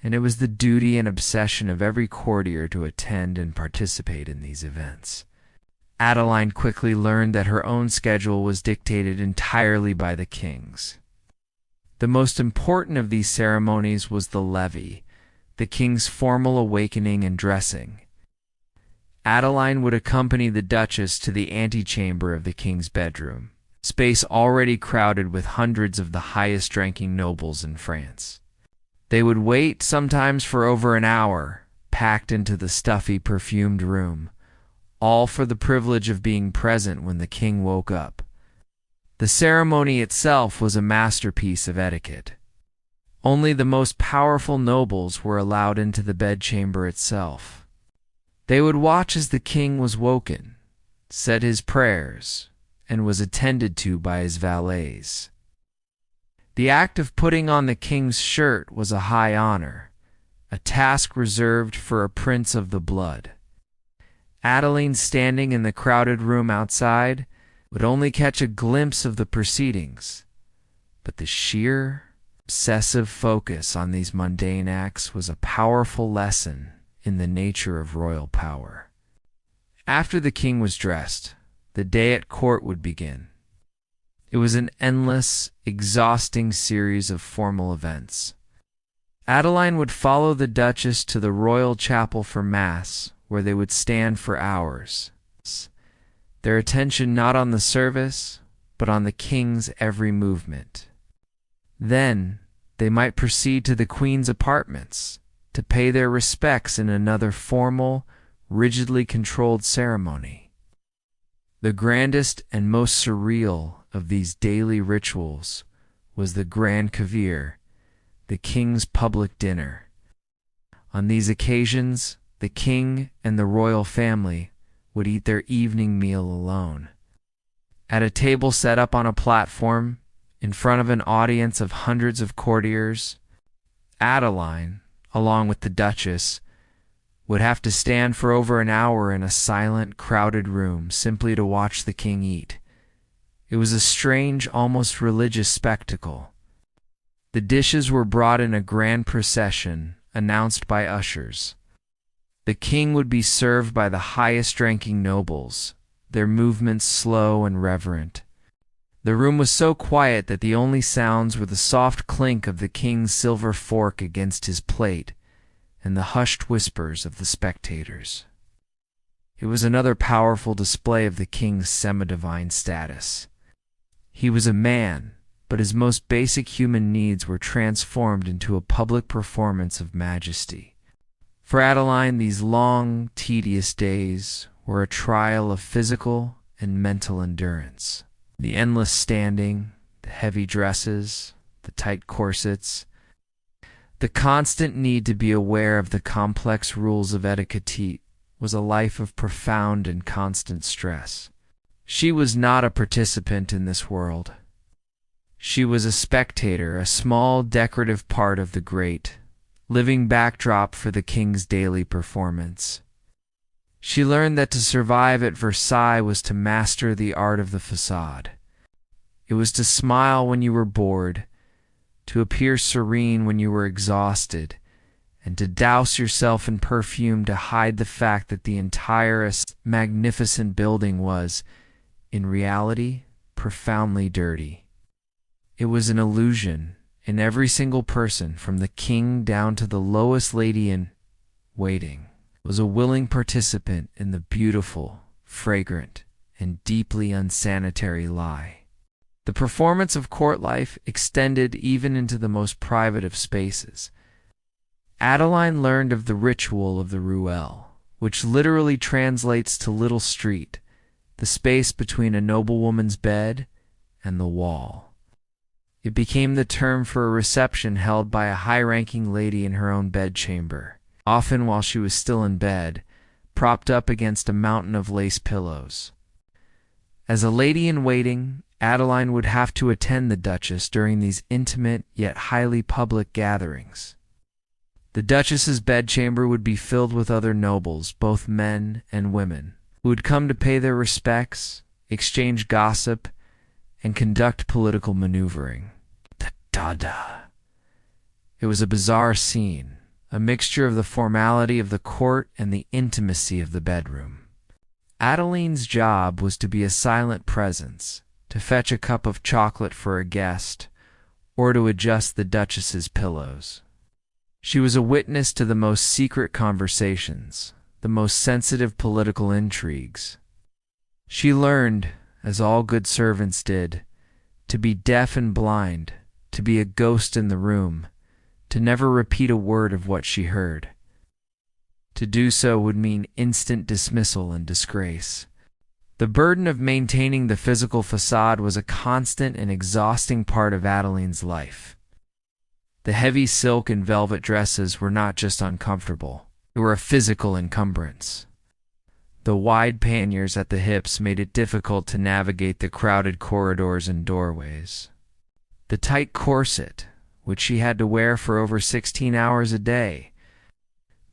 And it was the duty and obsession of every courtier to attend and participate in these events. Adeline quickly learned that her own schedule was dictated entirely by the king's. The most important of these ceremonies was the levee, the king's formal awakening and dressing. Adeline would accompany the Duchess to the antechamber of the king's bedroom, space already crowded with hundreds of the highest-ranking nobles in France. They would wait sometimes for over an hour, packed into the stuffy, perfumed room, all for the privilege of being present when the king woke up. The ceremony itself was a masterpiece of etiquette. Only the most powerful nobles were allowed into the bedchamber itself. They would watch as the king was woken, said his prayers, and was attended to by his valets. The act of putting on the king's shirt was a high honor, a task reserved for a prince of the blood. Adeline, standing in the crowded room outside, would only catch a glimpse of the proceedings, but the sheer, obsessive focus on these mundane acts was a powerful lesson in the nature of royal power. After the king was dressed, the day at court would begin. It was an endless, exhausting series of formal events. Adeline would follow the Duchess to the royal chapel for Mass, where they would stand for hours, their attention not on the service, but on the king's every movement. Then they might proceed to the Queen's apartments to pay their respects in another formal, rigidly controlled ceremony. The grandest and most surreal of these daily rituals was the grand couvert, the king's public dinner. On these occasions, the king and the royal family would eat their evening meal alone. At a table set up on a platform, in front of an audience of hundreds of courtiers, Adeline, along with the Duchess, would have to stand for over an hour in a silent, crowded room simply to watch the king eat. It was a strange, almost religious spectacle. The dishes were brought in a grand procession, announced by ushers. The king would be served by the highest-ranking nobles, their movements slow and reverent. The room was so quiet that the only sounds were the soft clink of the king's silver fork against his plate and the hushed whispers of the spectators. It was another powerful display of the king's semi-divine status. He was a man, but his most basic human needs were transformed into a public performance of majesty. For Adeline, these long, tedious days were a trial of physical and mental endurance. The endless standing, the heavy dresses, the tight corsets, the constant need to be aware of the complex rules of etiquette was a life of profound and constant stress. She was not a participant in this world. She was a spectator, a small decorative part of the great, living backdrop for the king's daily performance. She learned that to survive at Versailles was to master the art of the facade. It was to smile when you were bored, to appear serene when you were exhausted, and to douse yourself in perfume to hide the fact that the entire magnificent building was, in reality, profoundly dirty. It was an illusion, and every single person, from the king down to the lowest lady in waiting, was a willing participant in the beautiful, fragrant, and deeply unsanitary lie. The performance of court life extended even into the most private of spaces. Adeline learned of the ritual of the ruelle, which literally translates to little street, the space between a noblewoman's bed and the wall. It became the term for a reception held by a high-ranking lady in her own bedchamber, often while she was still in bed, propped up against a mountain of lace pillows. As a lady-in-waiting, Adeline would have to attend the Duchess during these intimate yet highly public gatherings. The Duchess's bedchamber would be filled with other nobles, both men and women, who would come to pay their respects, exchange gossip, and conduct political maneuvering. Da-da-da. It was a bizarre scene, a mixture of the formality of the court and the intimacy of the bedroom. Adeline's job was to be a silent presence, to fetch a cup of chocolate for a guest, or to adjust the Duchess's pillows. She was a witness to the most secret conversations, the most sensitive political intrigues. She learned, as all good servants did, to be deaf and blind, to be a ghost in the room, to never repeat a word of what she heard. To do so would mean instant dismissal and disgrace. The burden of maintaining the physical facade was a constant and exhausting part of Adeline's life. The heavy silk and velvet dresses were not just uncomfortable, they were a physical encumbrance. The wide panniers at the hips made it difficult to navigate the crowded corridors and doorways. The tight corset, which she had to wear for over 16 hours a day,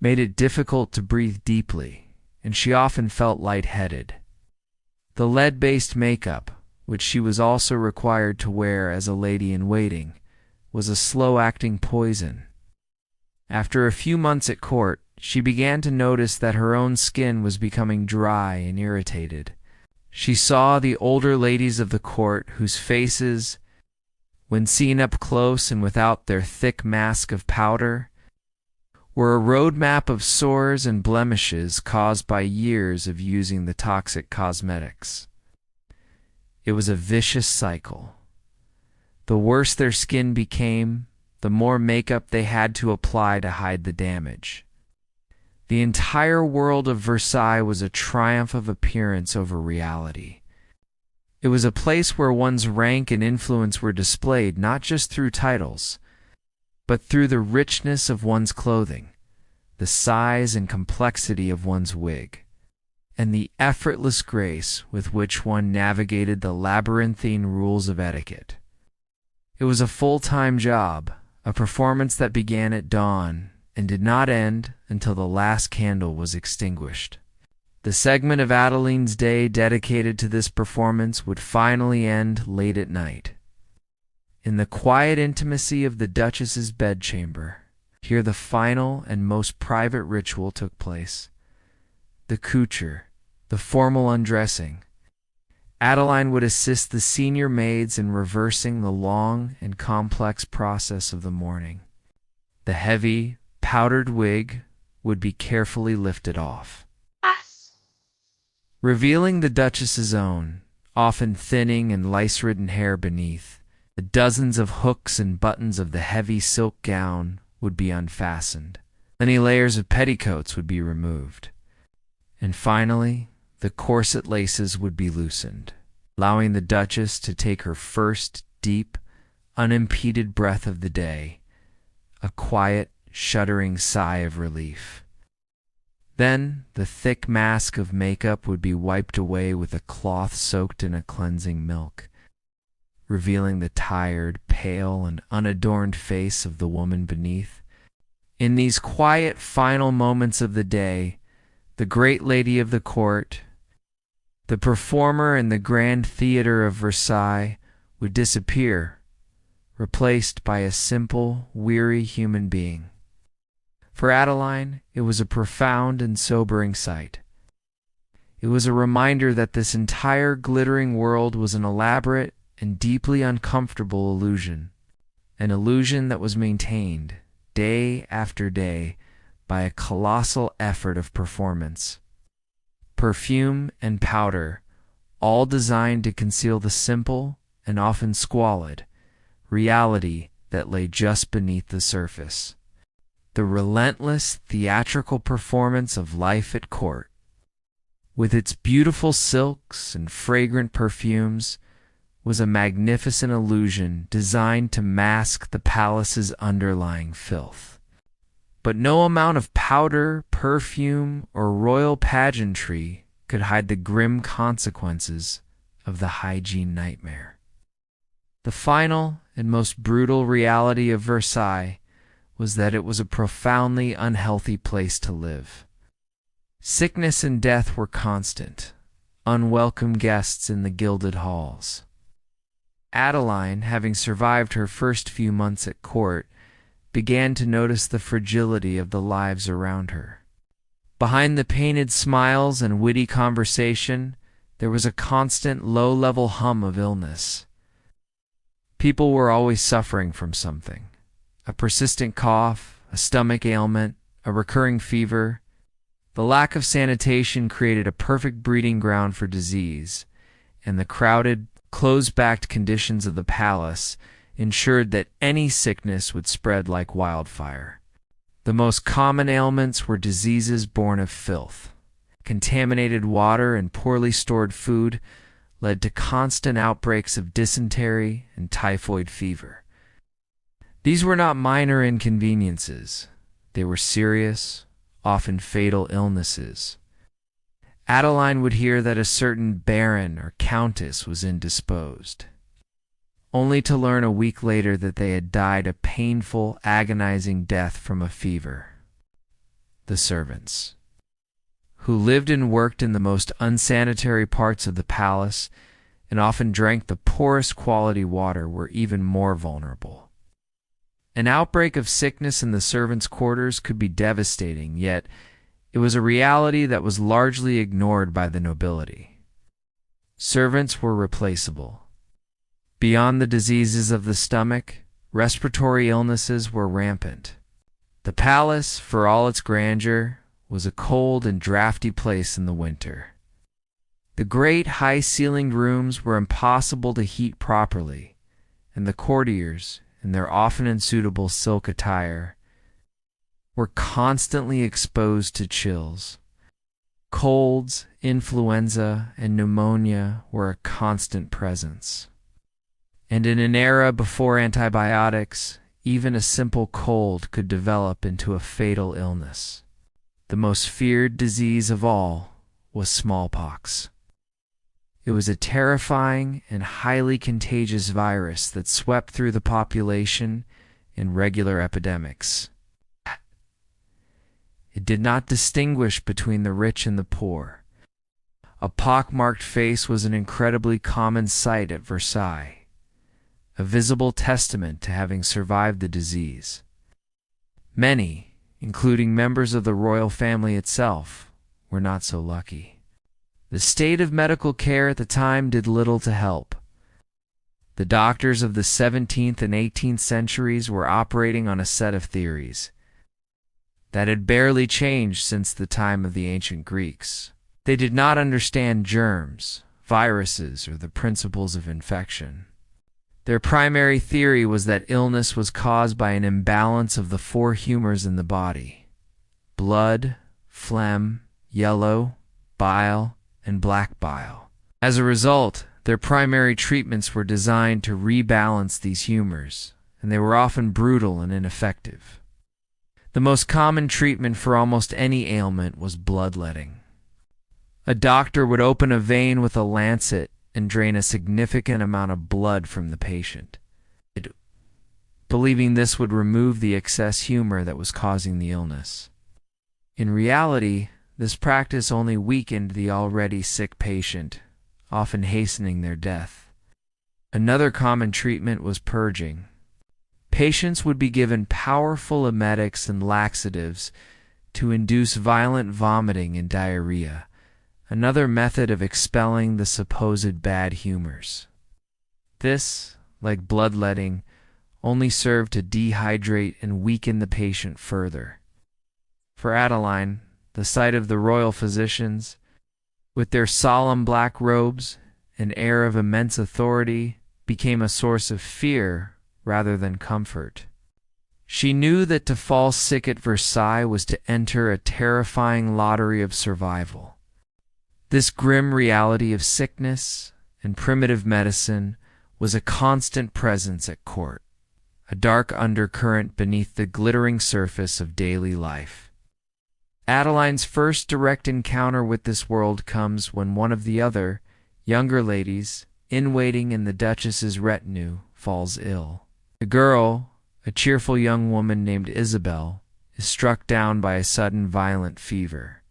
made it difficult to breathe deeply, and she often felt lightheaded. The lead-based makeup, which she was also required to wear as a lady-in-waiting, was a slow-acting poison. After a few months at court, she began to notice that her own skin was becoming dry and irritated. She saw the older ladies of the court whose faces, when seen up close and without their thick mask of powder, were a roadmap of sores and blemishes caused by years of using the toxic cosmetics. It was a vicious cycle. The worse their skin became, the more makeup they had to apply to hide the damage. The entire world of Versailles was a triumph of appearance over reality. It was a place where one's rank and influence were displayed not just through titles, but through the richness of one's clothing, the size and complexity of one's wig, and the effortless grace with which one navigated the labyrinthine rules of etiquette. It was a full-time job, a performance that began at dawn and did not end until the last candle was extinguished. The segment of Adeline's day dedicated to this performance would finally end late at night. In the quiet intimacy of the Duchess's bedchamber, here the final and most private ritual took place. The couture, the formal undressing. Adeline would assist the senior maids in reversing the long and complex process of the morning. The heavy, powdered wig would be carefully lifted off, Us. revealing the Duchess's own, often thinning and lice-ridden hair beneath. The dozens of hooks and buttons of the heavy silk gown would be unfastened. Many layers of petticoats would be removed. And finally, the corset laces would be loosened, allowing the Duchess to take her first deep, unimpeded breath of the day, a quiet, shuddering sigh of relief. Then the thick mask of makeup would be wiped away with a cloth soaked in a cleansing milk, revealing the tired, pale, and unadorned face of the woman beneath. In these quiet, final moments of the day, the great lady of the court, the performer in the grand theater of Versailles, would disappear, replaced by a simple, weary human being. For Adeline, it was a profound and sobering sight. It was a reminder that this entire glittering world was an elaborate and deeply uncomfortable illusion, an illusion that was maintained day after day by a colossal effort of performance. Perfume and powder, all designed to conceal the simple and often squalid reality that lay just beneath the surface. The relentless theatrical performance of life at court, with its beautiful silks and fragrant perfumes, was a magnificent illusion designed to mask the palace's underlying filth. But no amount of powder, perfume, or royal pageantry could hide the grim consequences of the hygiene nightmare. The final and most brutal reality of Versailles was that it was a profoundly unhealthy place to live. Sickness and death were constant, unwelcome guests in the gilded halls. Adeline, having survived her first few months at court, began to notice the fragility of the lives around her. Behind the painted smiles and witty conversation, there was a constant low-level hum of illness. People were always suffering from something. A persistent cough, a stomach ailment, a recurring fever. The lack of sanitation created a perfect breeding ground for disease, and the crowded, close-backed conditions of the palace ensured that any sickness would spread like wildfire. The most common ailments were diseases born of filth. Contaminated water and poorly stored food led to constant outbreaks of dysentery and typhoid fever. These were not minor inconveniences. They were serious, often fatal illnesses. Adeline would hear that a certain baron or countess was indisposed, only to learn a week later that they had died a painful, agonizing death from a fever. The servants, who lived and worked in the most unsanitary parts of the palace and often drank the poorest quality water, were even more vulnerable. An outbreak of sickness in the servants' quarters could be devastating, yet it was a reality that was largely ignored by the nobility. Servants were replaceable. Beyond the diseases of the stomach, respiratory illnesses were rampant. The palace, for all its grandeur, was a cold and drafty place in the winter. The great high-ceilinged rooms were impossible to heat properly, and the courtiers, in their often unsuitable silk attire, were constantly exposed to chills. Colds, influenza, and pneumonia were a constant presence. And in an era before antibiotics, even a simple cold could develop into a fatal illness. The most feared disease of all was smallpox. It was a terrifying and highly contagious virus that swept through the population in regular epidemics. It did not distinguish between the rich and the poor. A pockmarked face was an incredibly common sight at Versailles, a visible testament to having survived the disease. Many, including members of the royal family itself, were not so lucky. The state of medical care at the time did little to help. The doctors of the 17th and 18th centuries were operating on a set of theories. that had barely changed since the time of the ancient Greeks. They did not understand germs, viruses, or the principles of infection. Their primary theory was that illness was caused by an imbalance of the four humors in the body: blood, phlegm, yellow, bile, and black bile. As a result, their primary treatments were designed to rebalance these humors, and they were often brutal and ineffective. The most common treatment for almost any ailment was bloodletting. A doctor would open a vein with a lancet and drain a significant amount of blood from the patient, believing this would remove the excess humor that was causing the illness. In reality, this practice only weakened the already sick patient, often hastening their death. Another common treatment was purging. Patients would be given powerful emetics and laxatives to induce violent vomiting and diarrhea, another method of expelling the supposed bad humors. This, like bloodletting, only served to dehydrate and weaken the patient further. For Adeline, the sight of the royal physicians, with their solemn black robes and air of immense authority, became a source of fear rather than comfort. She knew that to fall sick at Versailles was to enter a terrifying lottery of survival. This grim reality of sickness and primitive medicine was a constant presence at court, a dark undercurrent beneath the glittering surface of daily life. Adeline's first direct encounter with this world comes when one of the other, younger ladies, in waiting in the Duchess's retinue, falls ill. The girl, a cheerful young woman named Isabel, is struck down by a sudden violent fever.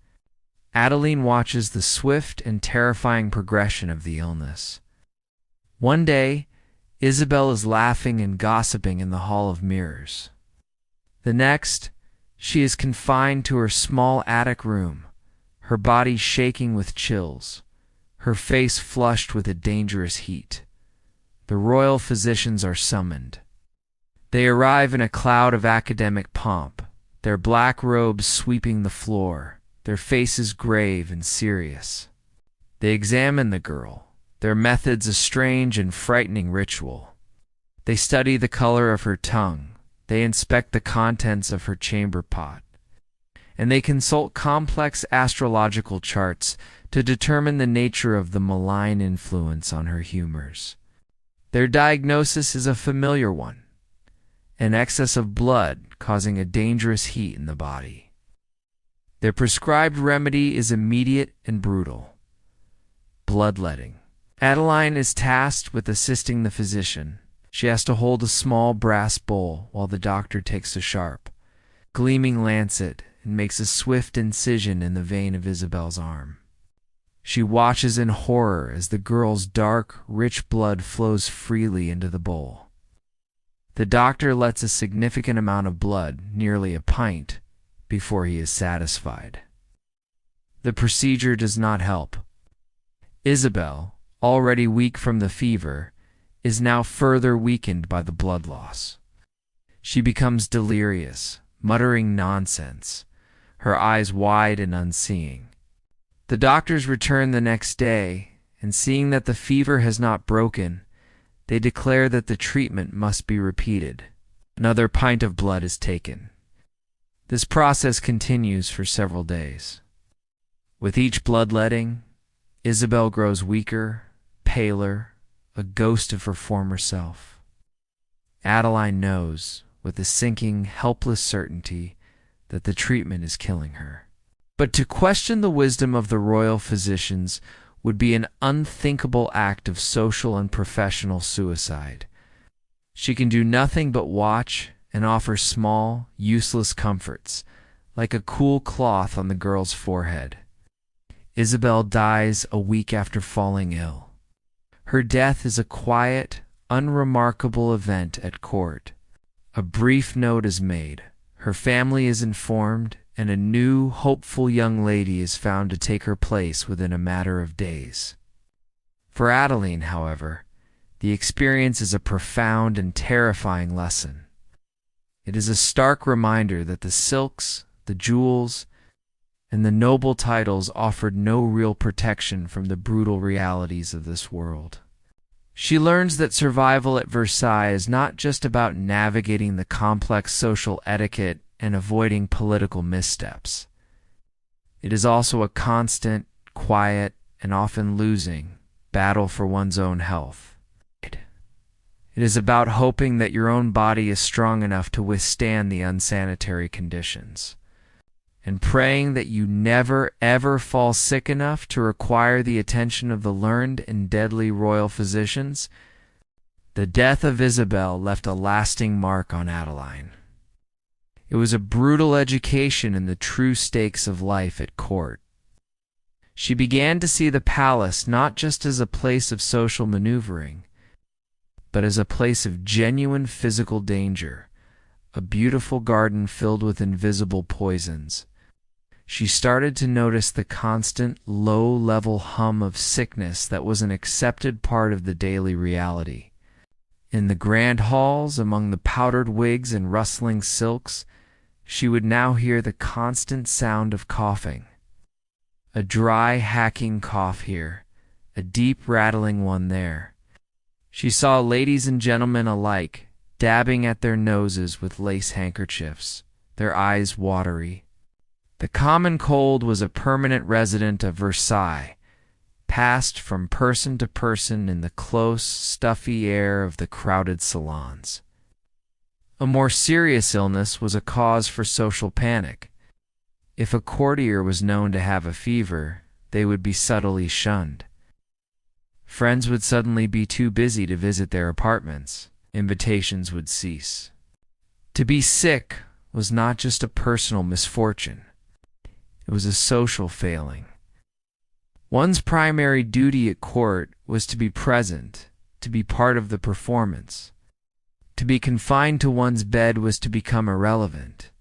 Adeline watches the swift and terrifying progression of the illness. One day, Isabel is laughing and gossiping in the Hall of Mirrors. The next, she is confined to her small attic room, her body shaking with chills, her face flushed with a dangerous heat. The royal physicians are summoned. They arrive in a cloud of academic pomp, their black robes sweeping the floor, their faces grave and serious. They examine the girl, their methods a strange and frightening ritual. They study the color of her tongue, they inspect the contents of her chamber pot, and they consult complex astrological charts to determine the nature of the malign influence on her humors. Their diagnosis is a familiar one: an excess of blood causing a dangerous heat in the body. Their prescribed remedy is immediate and brutal: bloodletting. Adeline is tasked with assisting the physician. She has to hold a small brass bowl while the doctor takes a sharp, gleaming lancet and makes a swift incision in the vein of Isabel's arm. She watches in horror as the girl's dark, rich blood flows freely into the bowl. The doctor lets a significant amount of blood, nearly a pint, before he is satisfied. The procedure does not help. Isabel, already weak from the fever, is now further weakened by the blood loss. She becomes delirious, muttering nonsense, her eyes wide and unseeing. The doctors return the next day, and seeing that the fever has not broken, they declare that the treatment must be repeated. Another pint of blood is taken. This process continues for several days. With each bloodletting, Isabel grows weaker, paler, a ghost of her former self. Adeline knows, with a sinking, helpless certainty, that the treatment is killing her. But to question the wisdom of the royal physicians would be an unthinkable act of social and professional suicide. She can do nothing but watch and offer small, useless comforts, like a cool cloth on the girl's forehead. Isabel dies a week after falling ill. Her death is a quiet, unremarkable event at court. A brief note is made, her family is informed, and a new, hopeful young lady is found to take her place within a matter of days. For Adeline, however, the experience is a profound and terrifying lesson. It is a stark reminder that the silks, the the jewels, and the noble titles offered no real protection from the brutal realities of this world. She learns that survival at Versailles is not just about navigating the complex social etiquette and avoiding political missteps. It is also a constant, quiet, and often losing battle for one's own health. It is about hoping that your own body is strong enough to withstand the unsanitary conditions, and praying that you never ever fall sick enough to require the attention of the learned and deadly royal physicians. The death of Isabel left a lasting mark on Adeline. It was a brutal education in the true stakes of life at court. She began to see the palace not just as a place of social maneuvering, but as a place of genuine physical danger, a beautiful garden filled with invisible poisons. She started to notice the constant, low-level hum of sickness that was an accepted part of the daily reality. In the grand halls, among the powdered wigs and rustling silks, she would now hear the constant sound of coughing. A dry, hacking cough here, a deep, rattling one there. She saw ladies and gentlemen alike dabbing at their noses with lace handkerchiefs, their eyes watery. The common cold was a permanent resident of Versailles, passed from person to person in the close, stuffy air of the crowded salons. A more serious illness was a cause for social panic. If a courtier was known to have a fever, they would be subtly shunned. Friends would suddenly be too busy to visit their apartments. Invitations would cease. To be sick was not just a personal misfortune. It was a social failing. One's primary duty at court was to be present, to be part of the performance. To be confined to one's bed was to become irrelevant,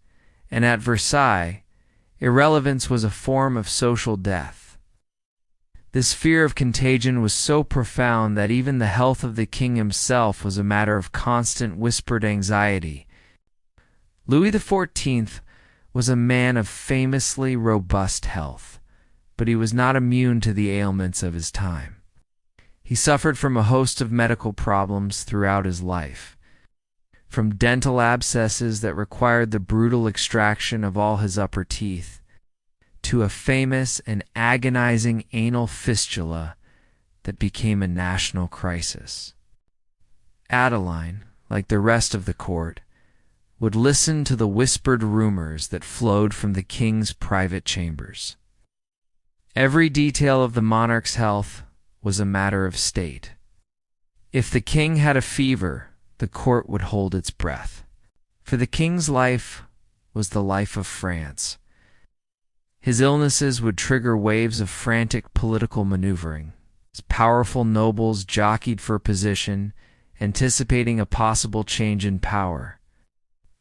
and at Versailles, irrelevance was a form of social death. This fear of contagion was so profound that even the health of the king himself was a matter of constant whispered anxiety. Louis XIV was a man of famously robust health, but he was not immune to the ailments of his time. He suffered from a host of medical problems throughout his life. From dental abscesses that required the brutal extraction of all his upper teeth, to a famous and agonizing anal fistula that became a national crisis. Adeline, like the rest of the court, would listen to the whispered rumors that flowed from the king's private chambers. Every detail of the monarch's health was a matter of state. If the king had a fever, the court would hold its breath. For the king's life was the life of France. His illnesses would trigger waves of frantic political maneuvering. His powerful nobles jockeyed for position, anticipating a possible change in power.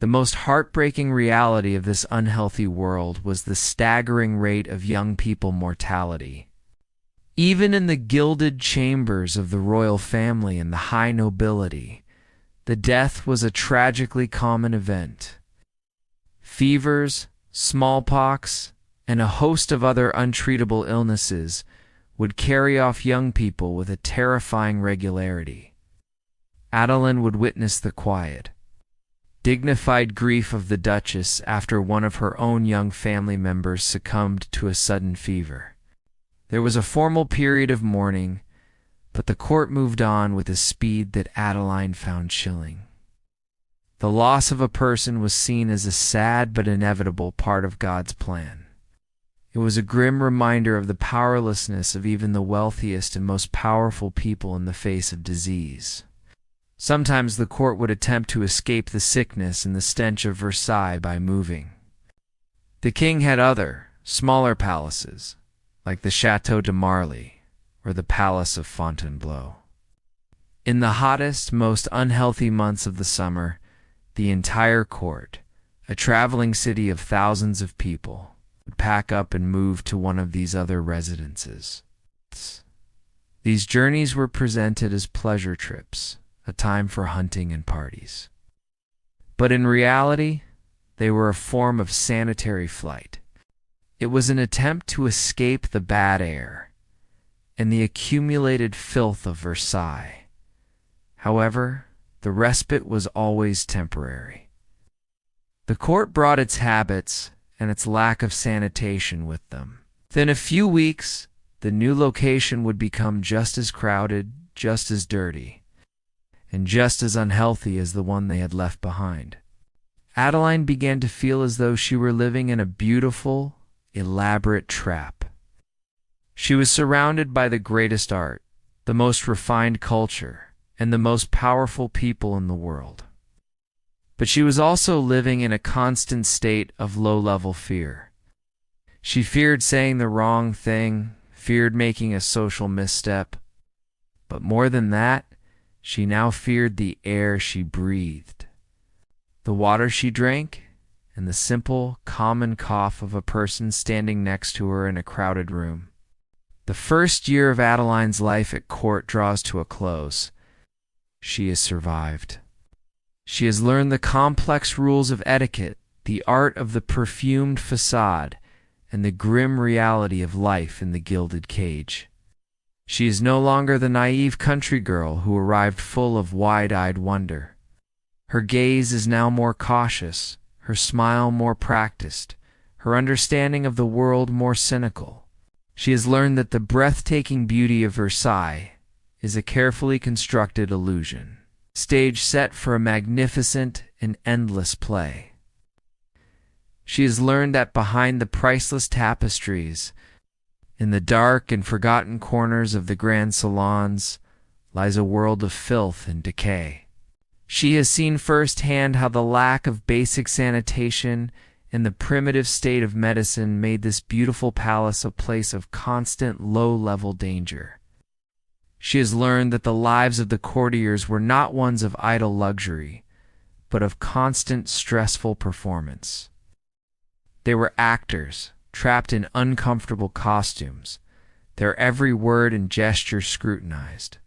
The most heartbreaking reality of this unhealthy world was the staggering rate of young people mortality. Even in the gilded chambers of the royal family and the high nobility, the death was a tragically common event. Fevers, smallpox, and a host of other untreatable illnesses would carry off young people with a terrifying regularity. Adeline would witness the quiet, dignified grief of the Duchess after one of her own young family members succumbed to a sudden fever. There was a formal period of mourning, but the court moved on with a speed that Adeline found chilling. The loss of a person was seen as a sad but inevitable part of God's plan. It was a grim reminder of the powerlessness of even the wealthiest and most powerful people in the face of disease. Sometimes the court would attempt to escape the sickness and the stench of Versailles by moving. The king had other, smaller palaces, like the Château de Marly or the Palace of Fontainebleau. In the hottest, most unhealthy months of the summer, the entire court, a traveling city of thousands of people, would pack up and move to one of these other residences. These journeys were presented as pleasure trips, a time for hunting and parties. But in reality, They were a form of sanitary flight. It was an attempt to escape the bad air and the accumulated filth of Versailles. However, the respite was always temporary. The court brought its habits and its lack of sanitation with them. Within a few weeks, the new location would become just as crowded, just as dirty, and just as unhealthy as the one they had left behind. Adeline began to feel as though she were living in a beautiful, elaborate trap. She was surrounded by the greatest art, the most refined culture, and the most powerful people in the world. But she was also living in a constant state of low-level fear. She feared saying the wrong thing, feared making a social misstep. But more than that, she now feared the air she breathed, the water she drank, and the simple, common cough of a person standing next to her in a crowded room. The first year of Adeline's life at court draws to a close. She has survived. She has learned the complex rules of etiquette, the art of the perfumed facade, and the grim reality of life in the gilded cage. She is no longer the naive country girl who arrived full of wide-eyed wonder. Her gaze is now more cautious, her smile more practiced, her understanding of the world more cynical. She has learned that the breathtaking beauty of Versailles is a carefully constructed illusion, stage set for a magnificent and endless play. She has learned that behind the priceless tapestries, in the dark and forgotten corners of the grand salons, lies a world of filth and decay. She has seen firsthand how the lack of basic sanitation and the primitive state of medicine made this beautiful palace a place of constant low-level danger. She has learned that the lives of the courtiers were not ones of idle luxury, but of constant stressful performance. They were actors, trapped in uncomfortable costumes, their every word and gesture scrutinized.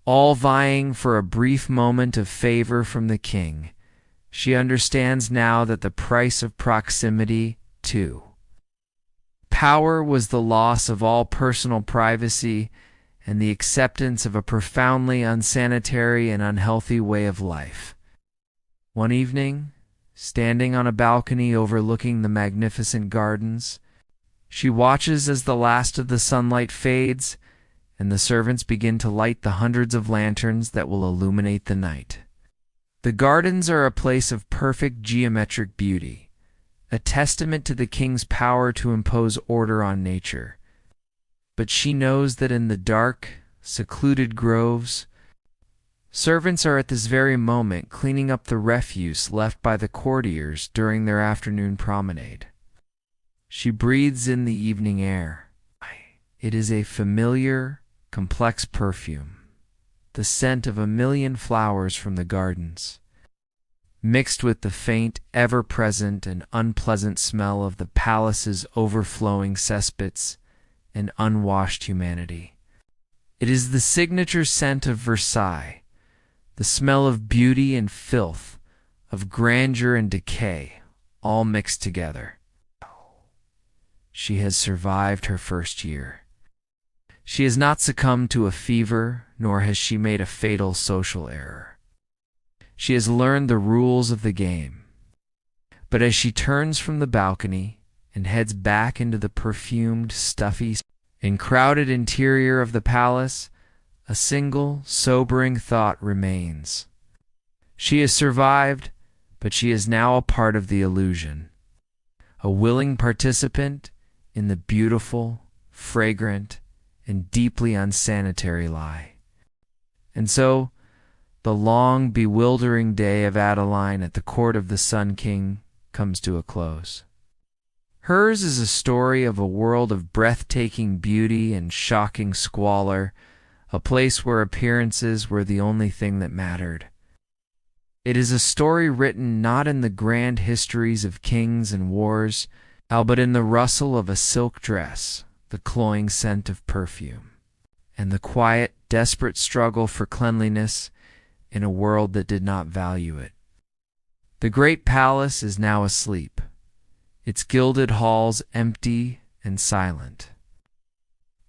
All vying for a brief moment of favor from the king, she understands now that the price of proximity, too. Power was the loss of all personal privacy and the acceptance of a profoundly unsanitary and unhealthy way of life. One evening, standing on a balcony overlooking the magnificent gardens, she watches as the last of the sunlight fades and the servants begin to light the hundreds of lanterns that will illuminate the night. The gardens are a place of perfect geometric beauty, a testament to the king's power to impose order on nature. But she knows that in the dark, secluded groves, servants are at this very moment cleaning up the refuse left by the courtiers during their afternoon promenade. She breathes in the evening air. It is a familiar, complex perfume, the scent of a million flowers from the gardens, mixed with the faint, ever-present and unpleasant smell of the palace's overflowing cesspits and unwashed humanity. It is the signature scent of Versailles, the smell of beauty and filth, of grandeur and decay, all mixed together. She has survived her first year. She has not succumbed to a fever, nor has she made a fatal social error. She has learned the rules of the game. But as she turns from the balcony and heads back into the perfumed, stuffy, and crowded interior of the palace, a single, sobering thought remains. She has survived, but she is now a part of the illusion, a willing participant in the beautiful, fragrant, and deeply unsanitary lie. And so, the long, bewildering day of Adeline at the court of the Sun King comes to a close. Hers is a story of a world of breathtaking beauty and shocking squalor, a place where appearances were the only thing that mattered. It is a story written not in the grand histories of kings and wars, but in the rustle of a silk dress, the cloying scent of perfume, and the quiet, desperate struggle for cleanliness in a world that did not value it. The great palace is now asleep, its gilded halls empty and silent.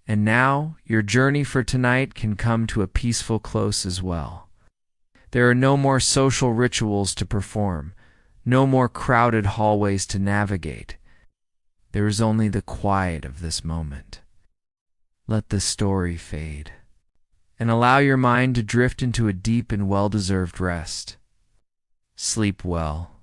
And now your journey for tonight can come to a peaceful close as well. There are no more social rituals to perform, no more crowded hallways to navigate. There is only the quiet of this moment. Let the story fade, and allow your mind to drift into a deep and well-deserved rest. Sleep well,